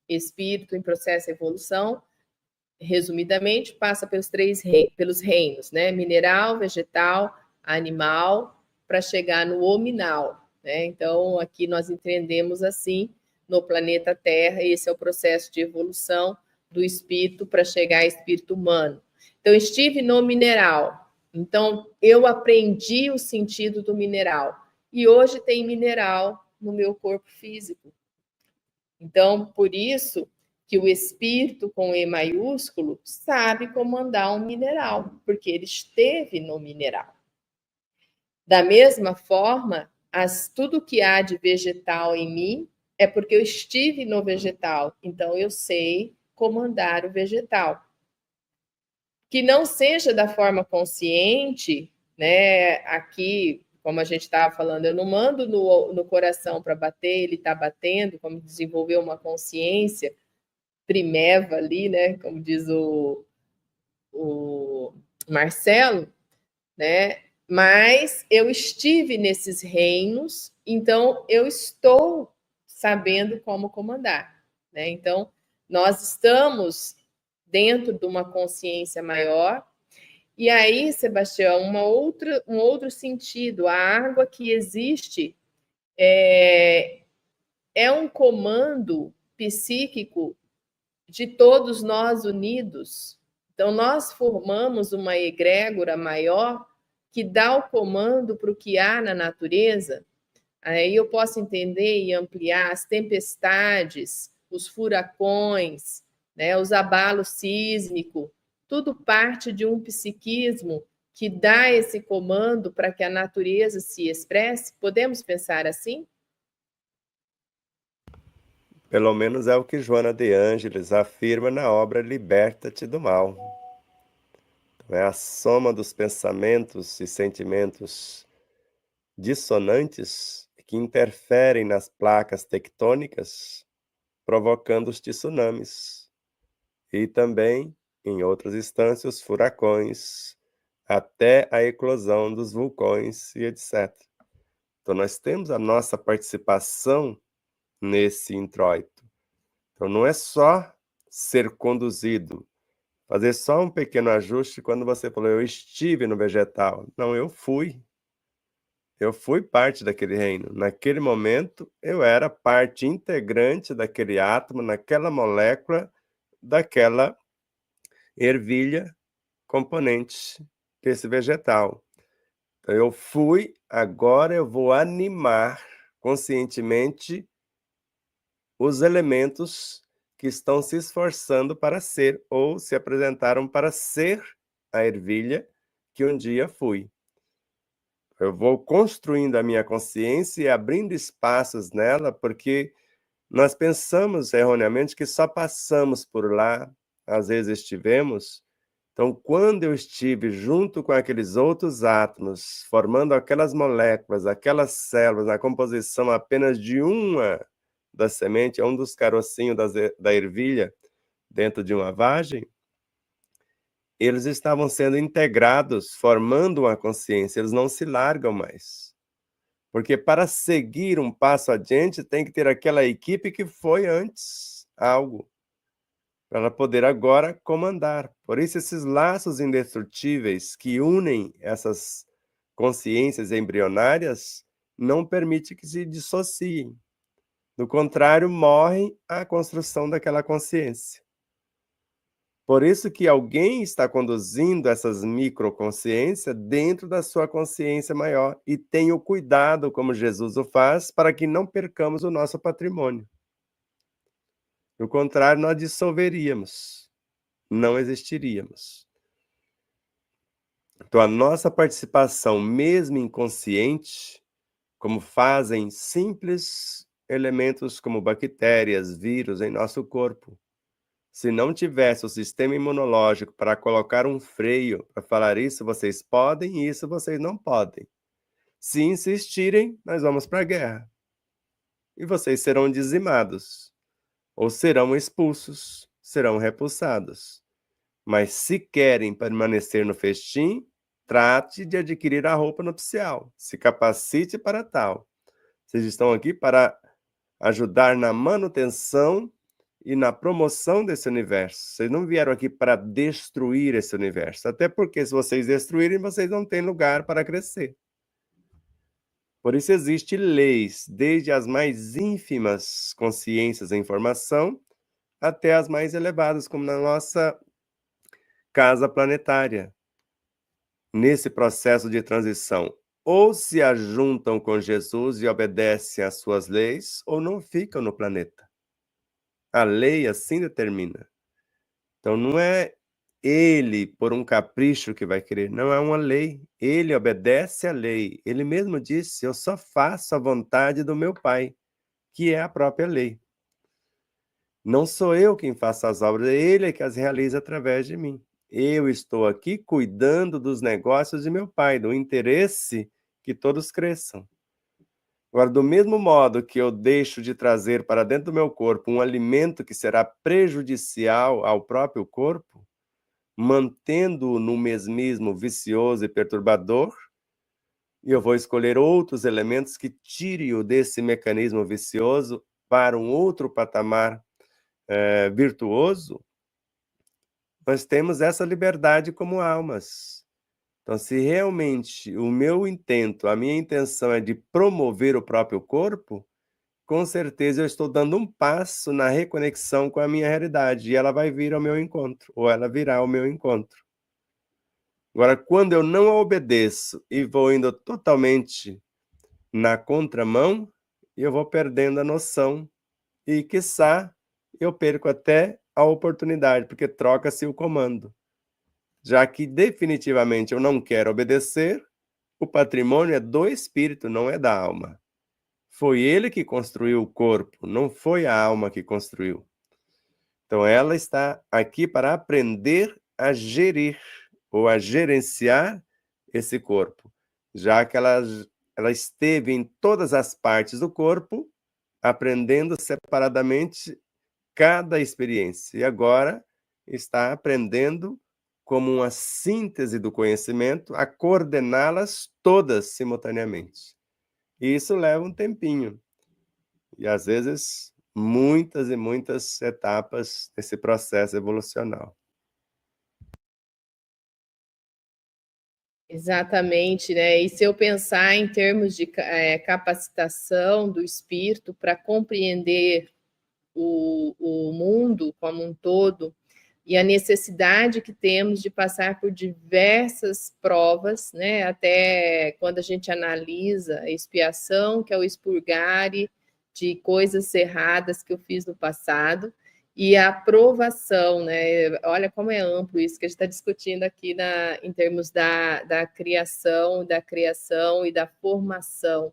Espírito em processo de evolução, resumidamente, passa pelos reinos, né? Mineral, vegetal, animal, para chegar no hominal, né? Então, aqui nós entendemos assim, no planeta Terra, esse é o processo de evolução do espírito para chegar ao espírito humano. Então, estive no mineral. Então, eu aprendi o sentido do mineral. E hoje tem mineral no meu corpo físico. Então, por isso que o espírito com E maiúsculo sabe comandar um mineral, porque ele esteve no mineral. Da mesma forma, tudo que há de vegetal em mim é porque eu estive no vegetal, então eu sei comandar o vegetal. Que não seja da forma consciente, né? Aqui, como a gente estava falando, eu não mando no coração para bater, ele está batendo, como desenvolver uma consciência primeva ali, né? Como diz o Marcelo, né? Mas eu estive nesses reinos, então eu estou sabendo como comandar, né? Então, nós estamos dentro de uma consciência maior. E aí, Sebastião, um outro sentido, a água que existe é um comando psíquico de todos nós unidos. Então, nós formamos uma egrégora maior que dá o comando para o que há na natureza. Aí eu posso entender e ampliar as tempestades, os furacões, né, os abalos sísmicos, tudo parte de um psiquismo que dá esse comando para que a natureza se expresse. Podemos pensar assim? Pelo menos é o que Joana de Ângeles afirma na obra Liberta-te do Mal. Então, é a soma dos pensamentos e sentimentos dissonantes que interferem nas placas tectônicas, provocando os tsunamis. E também, em outras instâncias, os furacões, até a eclosão dos vulcões e etc. Então, nós temos a nossa participação nesse introito. Então, não é só ser conduzido, fazer só um pequeno ajuste quando você falou, eu estive no vegetal. Não, eu fui. Eu fui parte daquele reino. Naquele momento, eu era parte integrante daquele átomo, naquela molécula, daquela ervilha componente desse vegetal. Então, eu fui, agora eu vou animar conscientemente os elementos que estão se esforçando para ser ou se apresentaram para ser a ervilha que um dia fui. Eu vou construindo a minha consciência e abrindo espaços nela, porque nós pensamos erroneamente que só passamos por lá, às vezes estivemos. Então, quando eu estive junto com aqueles outros átomos, formando aquelas moléculas, aquelas células, na composição apenas de uma da semente, um dos carocinhos da ervilha dentro de uma vagem, eles estavam sendo integrados, formando uma consciência, eles não se largam mais. Porque para seguir um passo adiante, tem que ter aquela equipe que foi antes algo, para ela poder agora comandar. Por isso, esses laços indestrutíveis que unem essas consciências embrionárias não permitem que se dissociem. Do contrário, morre a construção daquela consciência. Por isso que alguém está conduzindo essas microconsciências dentro da sua consciência maior e tem o cuidado, como Jesus o faz, para que não percamos o nosso patrimônio. Do contrário, nós dissolveríamos, não existiríamos. Então, a nossa participação, mesmo inconsciente, como fazem simples elementos como bactérias, vírus em nosso corpo, Se não tivesse o sistema imunológico para colocar um freio, para falar isso vocês podem e isso vocês não podem. Se insistirem, nós vamos para a guerra. E vocês serão dizimados, ou serão expulsos, serão repulsados. Mas se querem permanecer no festim, trate de adquirir a roupa nupcial, se capacite para tal. Vocês estão aqui para ajudar na manutenção e na promoção desse universo. Vocês não vieram aqui para destruir esse universo, até porque se vocês destruírem, vocês não têm lugar para crescer. Por isso existem leis, desde as mais ínfimas consciências da informação até as mais elevadas, como na nossa casa planetária. Nesse processo de transição, ou se ajuntam com Jesus e obedecem às suas leis, ou não ficam no planeta. A lei assim determina. Então não é ele, por um capricho, que vai querer, não é uma lei. Ele obedece à lei. Ele mesmo disse, eu só faço a vontade do meu Pai, que é a própria lei. Não sou eu quem faço as obras, ele é que as realiza através de mim. Eu estou aqui cuidando dos negócios de meu Pai, do interesse que todos cresçam. Agora, do mesmo modo que eu deixo de trazer para dentro do meu corpo um alimento que será prejudicial ao próprio corpo, mantendo-o no mesmismo vicioso e perturbador, e eu vou escolher outros elementos que tirem-o desse mecanismo vicioso para um outro patamar virtuoso, nós temos essa liberdade como almas. Então, se realmente o meu intento, a minha intenção é de promover o próprio corpo, com certeza eu estou dando um passo na reconexão com a minha realidade, e ela vai vir ao meu encontro, ou ela virá ao meu encontro. Agora, quando eu não obedeço e vou indo totalmente na contramão, eu vou perdendo a noção e, quiçá, eu perco até a oportunidade, porque troca-se o comando. Já que definitivamente eu não quero obedecer, o patrimônio é do espírito, não é da alma. Foi ele que construiu o corpo, não foi a alma que construiu. Então ela está aqui para aprender a gerir ou a gerenciar esse corpo, já que ela esteve em todas as partes do corpo, aprendendo separadamente cada experiência. E agora está aprendendo, como uma síntese do conhecimento, a coordená-las todas simultaneamente. E isso leva um tempinho. E, às vezes, muitas e muitas etapas desse processo evolucional. Exatamente, né? E se eu pensar em termos de capacitação do espírito para compreender o mundo como um todo, e a necessidade que temos de passar por diversas provas, né? Até quando a gente analisa a expiação, que é o expurgare de coisas erradas que eu fiz no passado, e a aprovação, né? Olha como é amplo isso que a gente está discutindo aqui em termos da criação e da formação.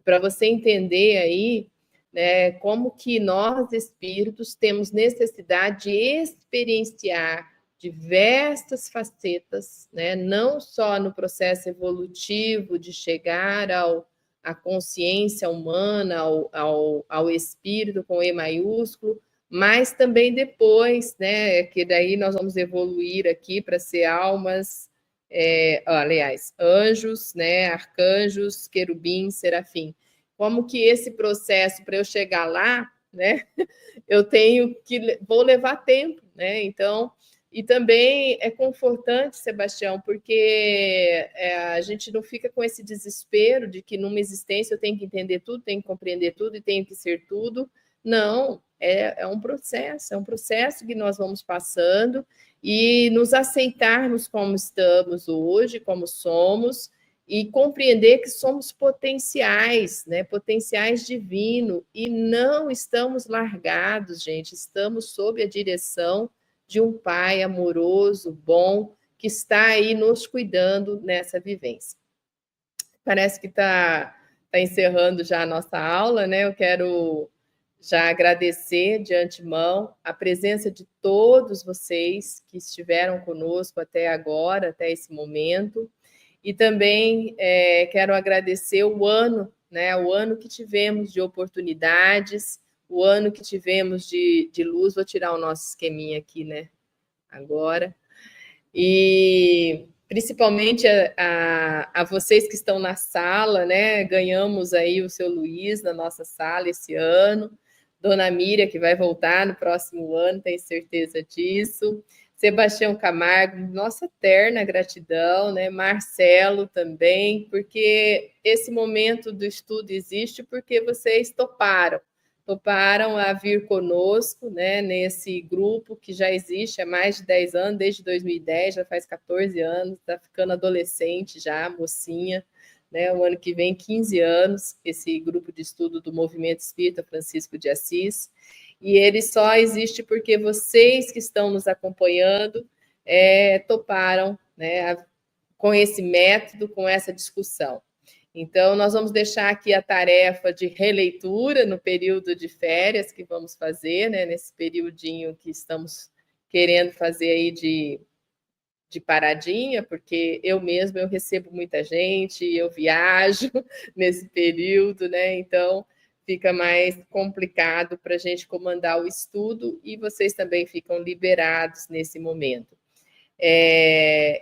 Para você entender aí, né, como que nós, espíritos, temos necessidade de experienciar diversas facetas, né, não só no processo evolutivo de chegar à consciência humana, ao espírito com E maiúsculo, mas também depois, né, que daí nós vamos evoluir aqui para ser almas, aliás, anjos, né, arcanjos, querubins, serafim. Como que esse processo, para eu chegar lá, né, vou levar tempo, né, então, e também é confortante, Sebastião, porque a gente não fica com esse desespero de que numa existência eu tenho que entender tudo, tenho que compreender tudo e tenho que ser tudo. Não, é um processo que nós vamos passando e nos aceitarmos como estamos hoje, como somos, e compreender que somos potenciais, né? Potenciais divinos, e não estamos largados, gente, estamos sob a direção de um Pai amoroso, bom, que está aí nos cuidando nessa vivência. Parece que está encerrando já a nossa aula, né? Eu quero já agradecer de antemão a presença de todos vocês que estiveram conosco até agora, até esse momento, e também quero agradecer o ano, né, o ano que tivemos de oportunidades, o ano que tivemos de luz. Vou tirar o nosso esqueminha aqui, né, agora. E principalmente a vocês que estão na sala, né? Ganhamos aí o seu Luiz na nossa sala esse ano, Dona Miriam, que vai voltar no próximo ano, tenho certeza disso, Sebastião Camargo, nossa eterna gratidão, né? Marcelo também, porque esse momento do estudo existe porque vocês toparam a vir conosco, né, nesse grupo que já existe há mais de 10 anos, desde 2010, já faz 14 anos, está ficando adolescente já, mocinha, né, o ano que vem, 15 anos, esse grupo de estudo do Movimento Espírita Francisco de Assis, e ele só existe porque vocês que estão nos acompanhando toparam, né, com esse método, com essa discussão. Então, nós vamos deixar aqui a tarefa de releitura no período de férias que vamos fazer, né, nesse periodinho que estamos querendo fazer aí de paradinha, porque eu recebo muita gente, eu viajo nesse período, né, então fica mais complicado para a gente comandar o estudo e vocês também ficam liberados nesse momento.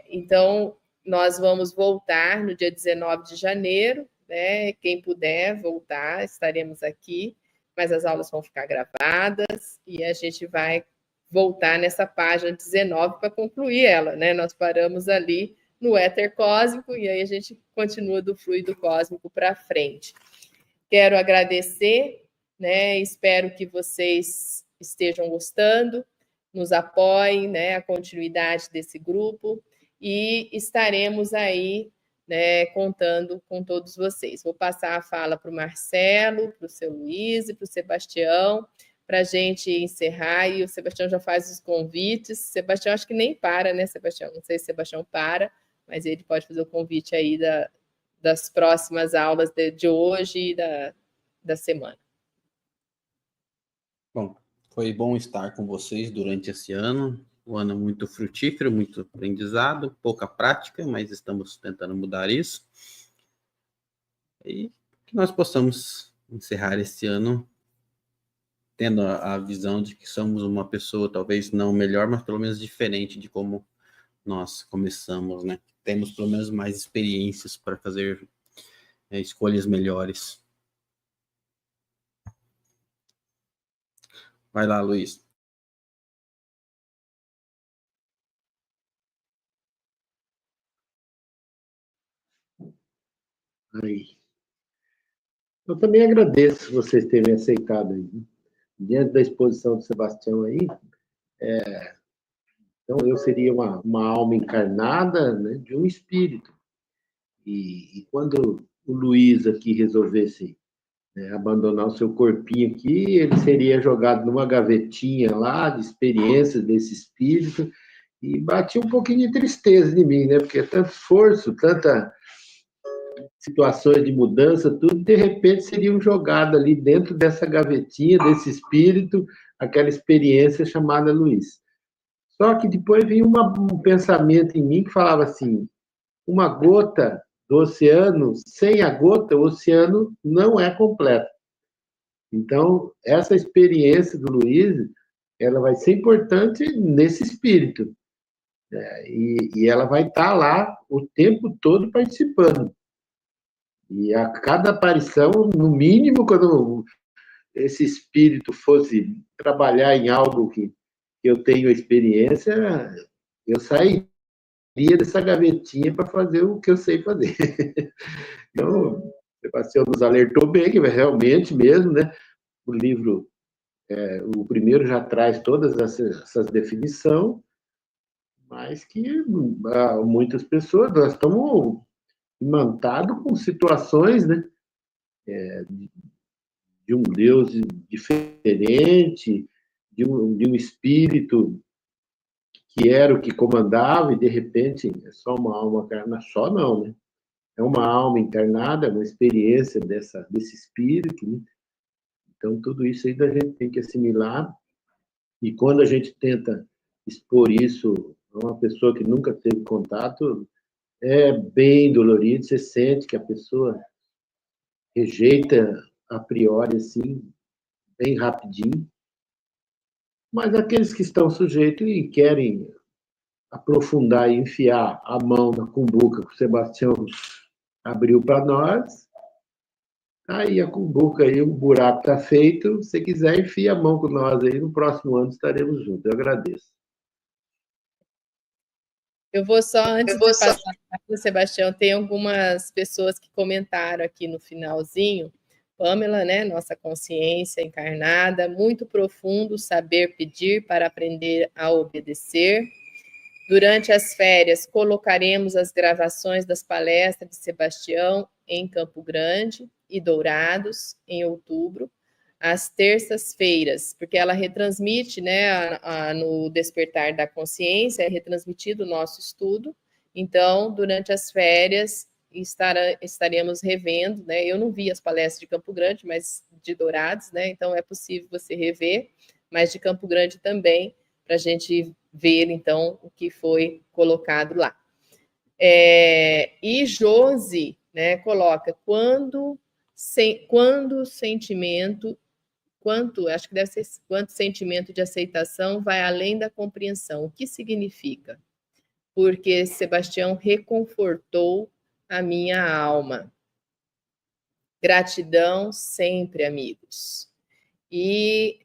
Então, nós vamos voltar no dia 19 de janeiro, né? Quem puder voltar, estaremos aqui, mas as aulas vão ficar gravadas e a gente vai voltar nessa página 19 para concluir ela, né? Nós paramos ali no éter cósmico e aí a gente continua do fluido cósmico para frente. Quero agradecer, né? Espero que vocês estejam gostando, nos apoiem, né? A continuidade desse grupo. E estaremos aí, né, contando com todos vocês. Vou passar a fala para o Marcelo, para o seu Luiz e para o Sebastião, para a gente encerrar, e o Sebastião já faz os convites. Sebastião acho que nem para, né, Sebastião? Não sei se o Sebastião para, mas ele pode fazer o convite aí das próximas aulas de hoje e da semana. Bom, foi bom estar com vocês durante esse ano. Um ano muito frutífero, muito aprendizado, pouca prática, mas estamos tentando mudar isso. E que nós possamos encerrar esse ano tendo a visão de que somos uma pessoa, talvez não melhor, mas pelo menos diferente de como nós começamos, né? Temos pelo menos mais experiências para fazer escolhas melhores. Vai lá, Luiz. Aí. Eu também agradeço vocês terem aceitado aí. Diante da exposição do Sebastião aí, então eu seria uma alma encarnada, né, de um espírito. E quando o Luiz aqui resolvesse, né, abandonar o seu corpinho aqui, ele seria jogado numa gavetinha lá de experiências desse espírito, e batia um pouquinho de tristeza em mim, né? Porque tanto esforço, tanta situações de mudança, tudo, de repente seriam jogados ali dentro dessa gavetinha, desse espírito, aquela experiência chamada Luiz. Só que depois vinha um pensamento em mim que falava assim, uma gota do oceano, sem a gota, o oceano não é completo. Então, essa experiência do Luiz, ela vai ser importante nesse espírito. E ela vai estar lá o tempo todo participando. E a cada aparição, no mínimo, quando esse espírito fosse trabalhar em algo que eu tenho experiência, eu sairia dessa gavetinha para fazer o que eu sei fazer. Então, o Sebastião nos alertou bem, que realmente mesmo, né? O livro, o primeiro já traz todas essas definições, mas que muitas pessoas, nós estamos imantados com situações, né? De um Deus diferente, de um espírito que era o que comandava, e de repente é só uma alma encarnada, só não, né? É uma alma encarnada, uma experiência desse espírito, né? Então, tudo isso ainda a gente tem que assimilar, e quando a gente tenta expor isso a uma pessoa que nunca teve contato, é bem dolorido, você sente que a pessoa rejeita a priori, assim, bem rapidinho, mas aqueles que estão sujeitos e querem aprofundar e enfiar a mão na cumbuca que o Sebastião abriu para nós, aí a cumbuca, aí o buraco está feito, se quiser, enfia a mão com nós aí, no próximo ano estaremos juntos. Eu agradeço. Eu vou só, antes de passar para o Sebastião, tem algumas pessoas que comentaram aqui no finalzinho. Pamela, né, nossa consciência encarnada, muito profundo saber pedir para aprender a obedecer. Durante as férias, colocaremos as gravações das palestras de Sebastião em Campo Grande e Dourados, em outubro, às terças-feiras, porque ela retransmite, né, no Despertar da Consciência, é retransmitido o nosso estudo. Então, durante as férias, estaremos revendo, né? Eu não vi as palestras de Campo Grande, mas de Dourados, né? Então, é possível você rever, mas de Campo Grande também, para a gente ver, então, o que foi colocado lá. E Josi, né, coloca, quanto sentimento de aceitação vai além da compreensão. O que significa? Porque Sebastião reconfortou a minha alma. Gratidão sempre, amigos. E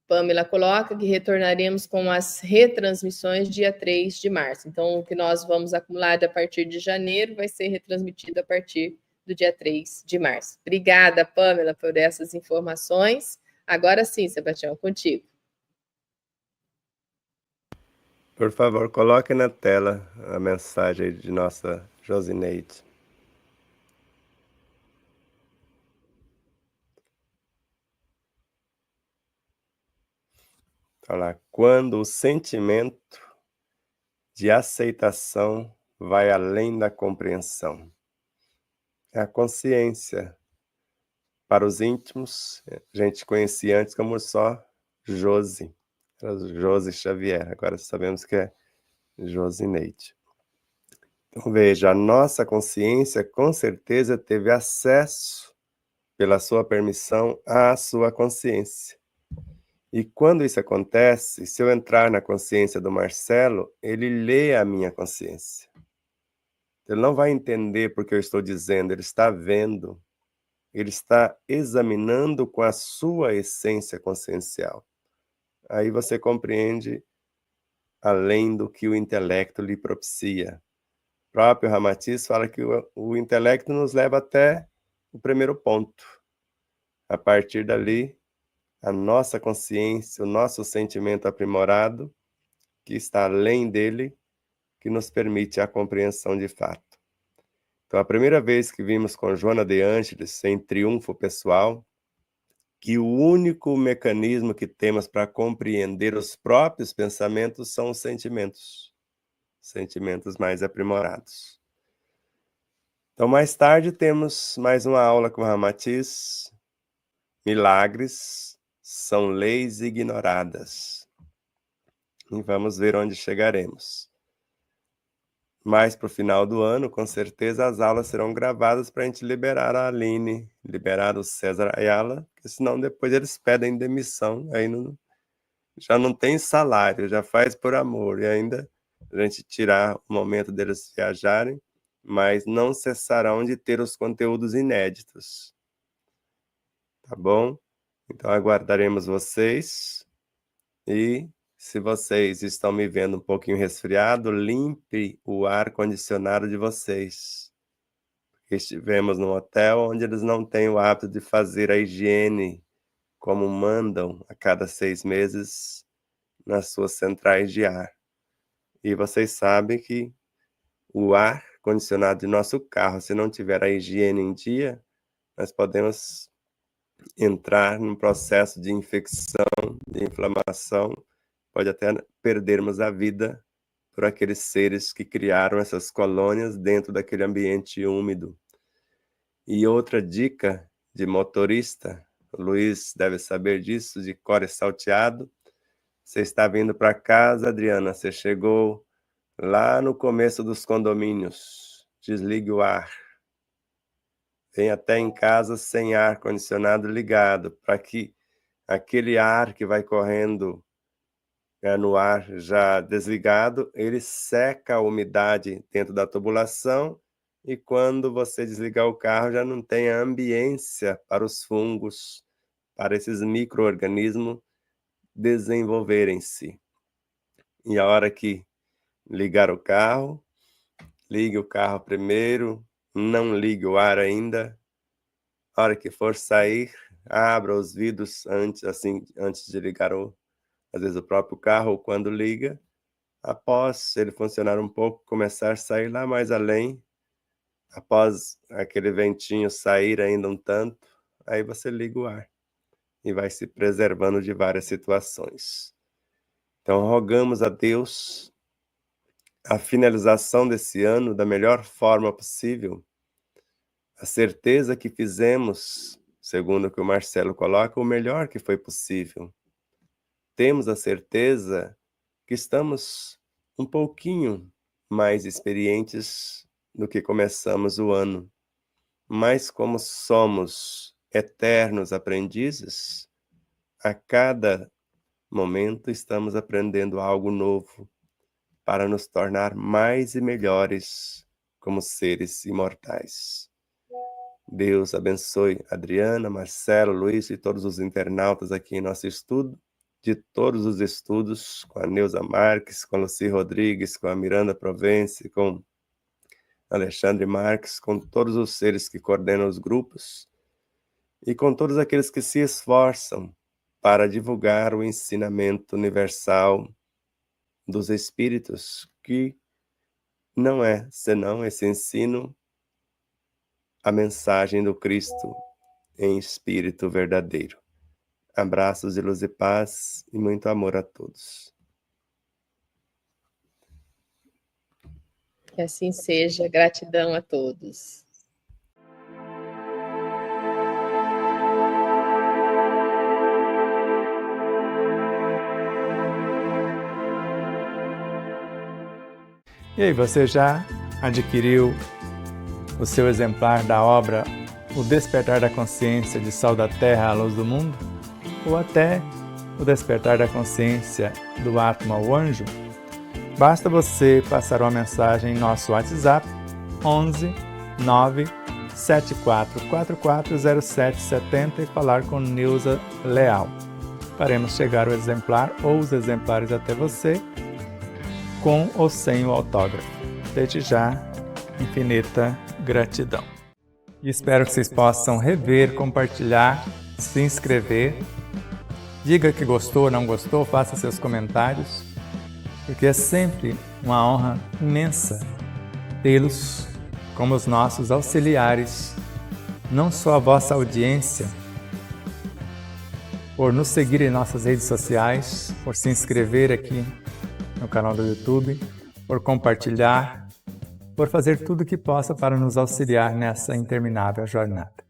Pamela coloca que retornaremos com as retransmissões dia 3 de março. Então, o que nós vamos acumular a partir de janeiro vai ser retransmitido a partir do dia 3 de março. Obrigada, Pamela, por essas informações. Agora sim, Sebastião, contigo. Por favor, coloque na tela a mensagem de nossa Josineide. Olha lá, quando o sentimento de aceitação vai além da compreensão. É a consciência. Para os íntimos, a gente conhecia antes como só Josi. Era Josi Xavier, agora sabemos que é Josineide. Então veja, a nossa consciência com certeza teve acesso, pela sua permissão, à sua consciência. E quando isso acontece, se eu entrar na consciência do Marcelo, ele lê a minha consciência. Ele não vai entender porque eu estou dizendo, ele está vendo. Ele está examinando com a sua essência consciencial. Aí você compreende além do que o intelecto lhe propicia. O próprio Ramatiz fala que o intelecto nos leva até o primeiro ponto. A partir dali, a nossa consciência, o nosso sentimento aprimorado, que está além dele, que nos permite a compreensão de fato. Então, a primeira vez que vimos com Joana de Ângeles, em Triunfo Pessoal, que o único mecanismo que temos para compreender os próprios pensamentos são os sentimentos mais aprimorados. Então, mais tarde, temos mais uma aula com o Ramatiz, Milagres são leis ignoradas. E vamos ver onde chegaremos. Mais para o final do ano, com certeza, as aulas serão gravadas para a gente liberar a Aline, liberar o César Ayala, porque senão depois eles pedem demissão, aí já não tem salário, já faz por amor, e ainda a gente tirar o momento deles viajarem, mas não cessarão de ter os conteúdos inéditos. Tá bom? Então aguardaremos vocês, e se vocês estão me vendo um pouquinho resfriado, limpe o ar-condicionado de vocês. Porque estivemos num hotel onde eles não têm o hábito de fazer a higiene como mandam a cada 6 meses nas suas centrais de ar. E vocês sabem que o ar-condicionado de nosso carro, se não tiver a higiene em dia, nós podemos entrar num processo de infecção, de inflamação, pode até perdermos a vida por aqueles seres que criaram essas colônias dentro daquele ambiente úmido. E outra dica de motorista. O Luiz deve saber disso, de core salteado. Você está vindo para casa, Adriana, você chegou lá no começo dos condomínios. Desligue o ar. Vem até em casa sem ar-condicionado ligado, para que aquele ar que vai correndo no ar já desligado, ele seca a umidade dentro da tubulação e quando você desligar o carro já não tem a ambiência para os fungos, para esses micro-organismos desenvolverem-se. E a hora que ligar o carro, ligue o carro primeiro, não ligue o ar ainda. A hora que for sair, abra os vidros antes de ligar às vezes o próprio carro, ou quando liga. Após ele funcionar um pouco, começar a sair lá mais além, após aquele ventinho sair ainda um tanto, aí você liga o ar e vai se preservando de várias situações. Então, rogamos a Deus a finalização desse ano da melhor forma possível, a certeza que fizemos, segundo o que o Marcelo coloca, o melhor que foi possível. Temos a certeza que estamos um pouquinho mais experientes do que começamos o ano. Mas como somos eternos aprendizes, a cada momento estamos aprendendo algo novo para nos tornar mais e melhores como seres imortais. Deus abençoe Adriana, Marcelo, Luiz e todos os internautas aqui em nosso estudo, de todos os estudos, com a Neuza Marques, com a Lucy Rodrigues, com a Miranda Provence, com Alexandre Marques, com todos os seres que coordenam os grupos e com todos aqueles que se esforçam para divulgar o ensinamento universal dos Espíritos, que não é senão esse ensino, a mensagem do Cristo em espírito verdadeiro. Abraços de luz e paz e muito amor a todos. Que assim seja. Gratidão a todos. E aí, você já adquiriu o seu exemplar da obra O Despertar da Consciência de Sal da Terra à Luz do Mundo? Ou até O Despertar da Consciência do Atma ao Anjo? Basta você passar uma mensagem em nosso WhatsApp 11 9 74440770 e falar com Neuza Leal. Faremos chegar o exemplar ou os exemplares até você, com ou sem o autógrafo. Desde já, infinita gratidão. E espero que vocês possam rever, compartilhar, se inscrever. Diga que gostou ou não gostou, faça seus comentários, porque é sempre uma honra imensa tê-los como os nossos auxiliares, não só a vossa audiência, por nos seguir em nossas redes sociais, por se inscrever aqui no canal do YouTube, por compartilhar, por fazer tudo o que possa para nos auxiliar nessa interminável jornada.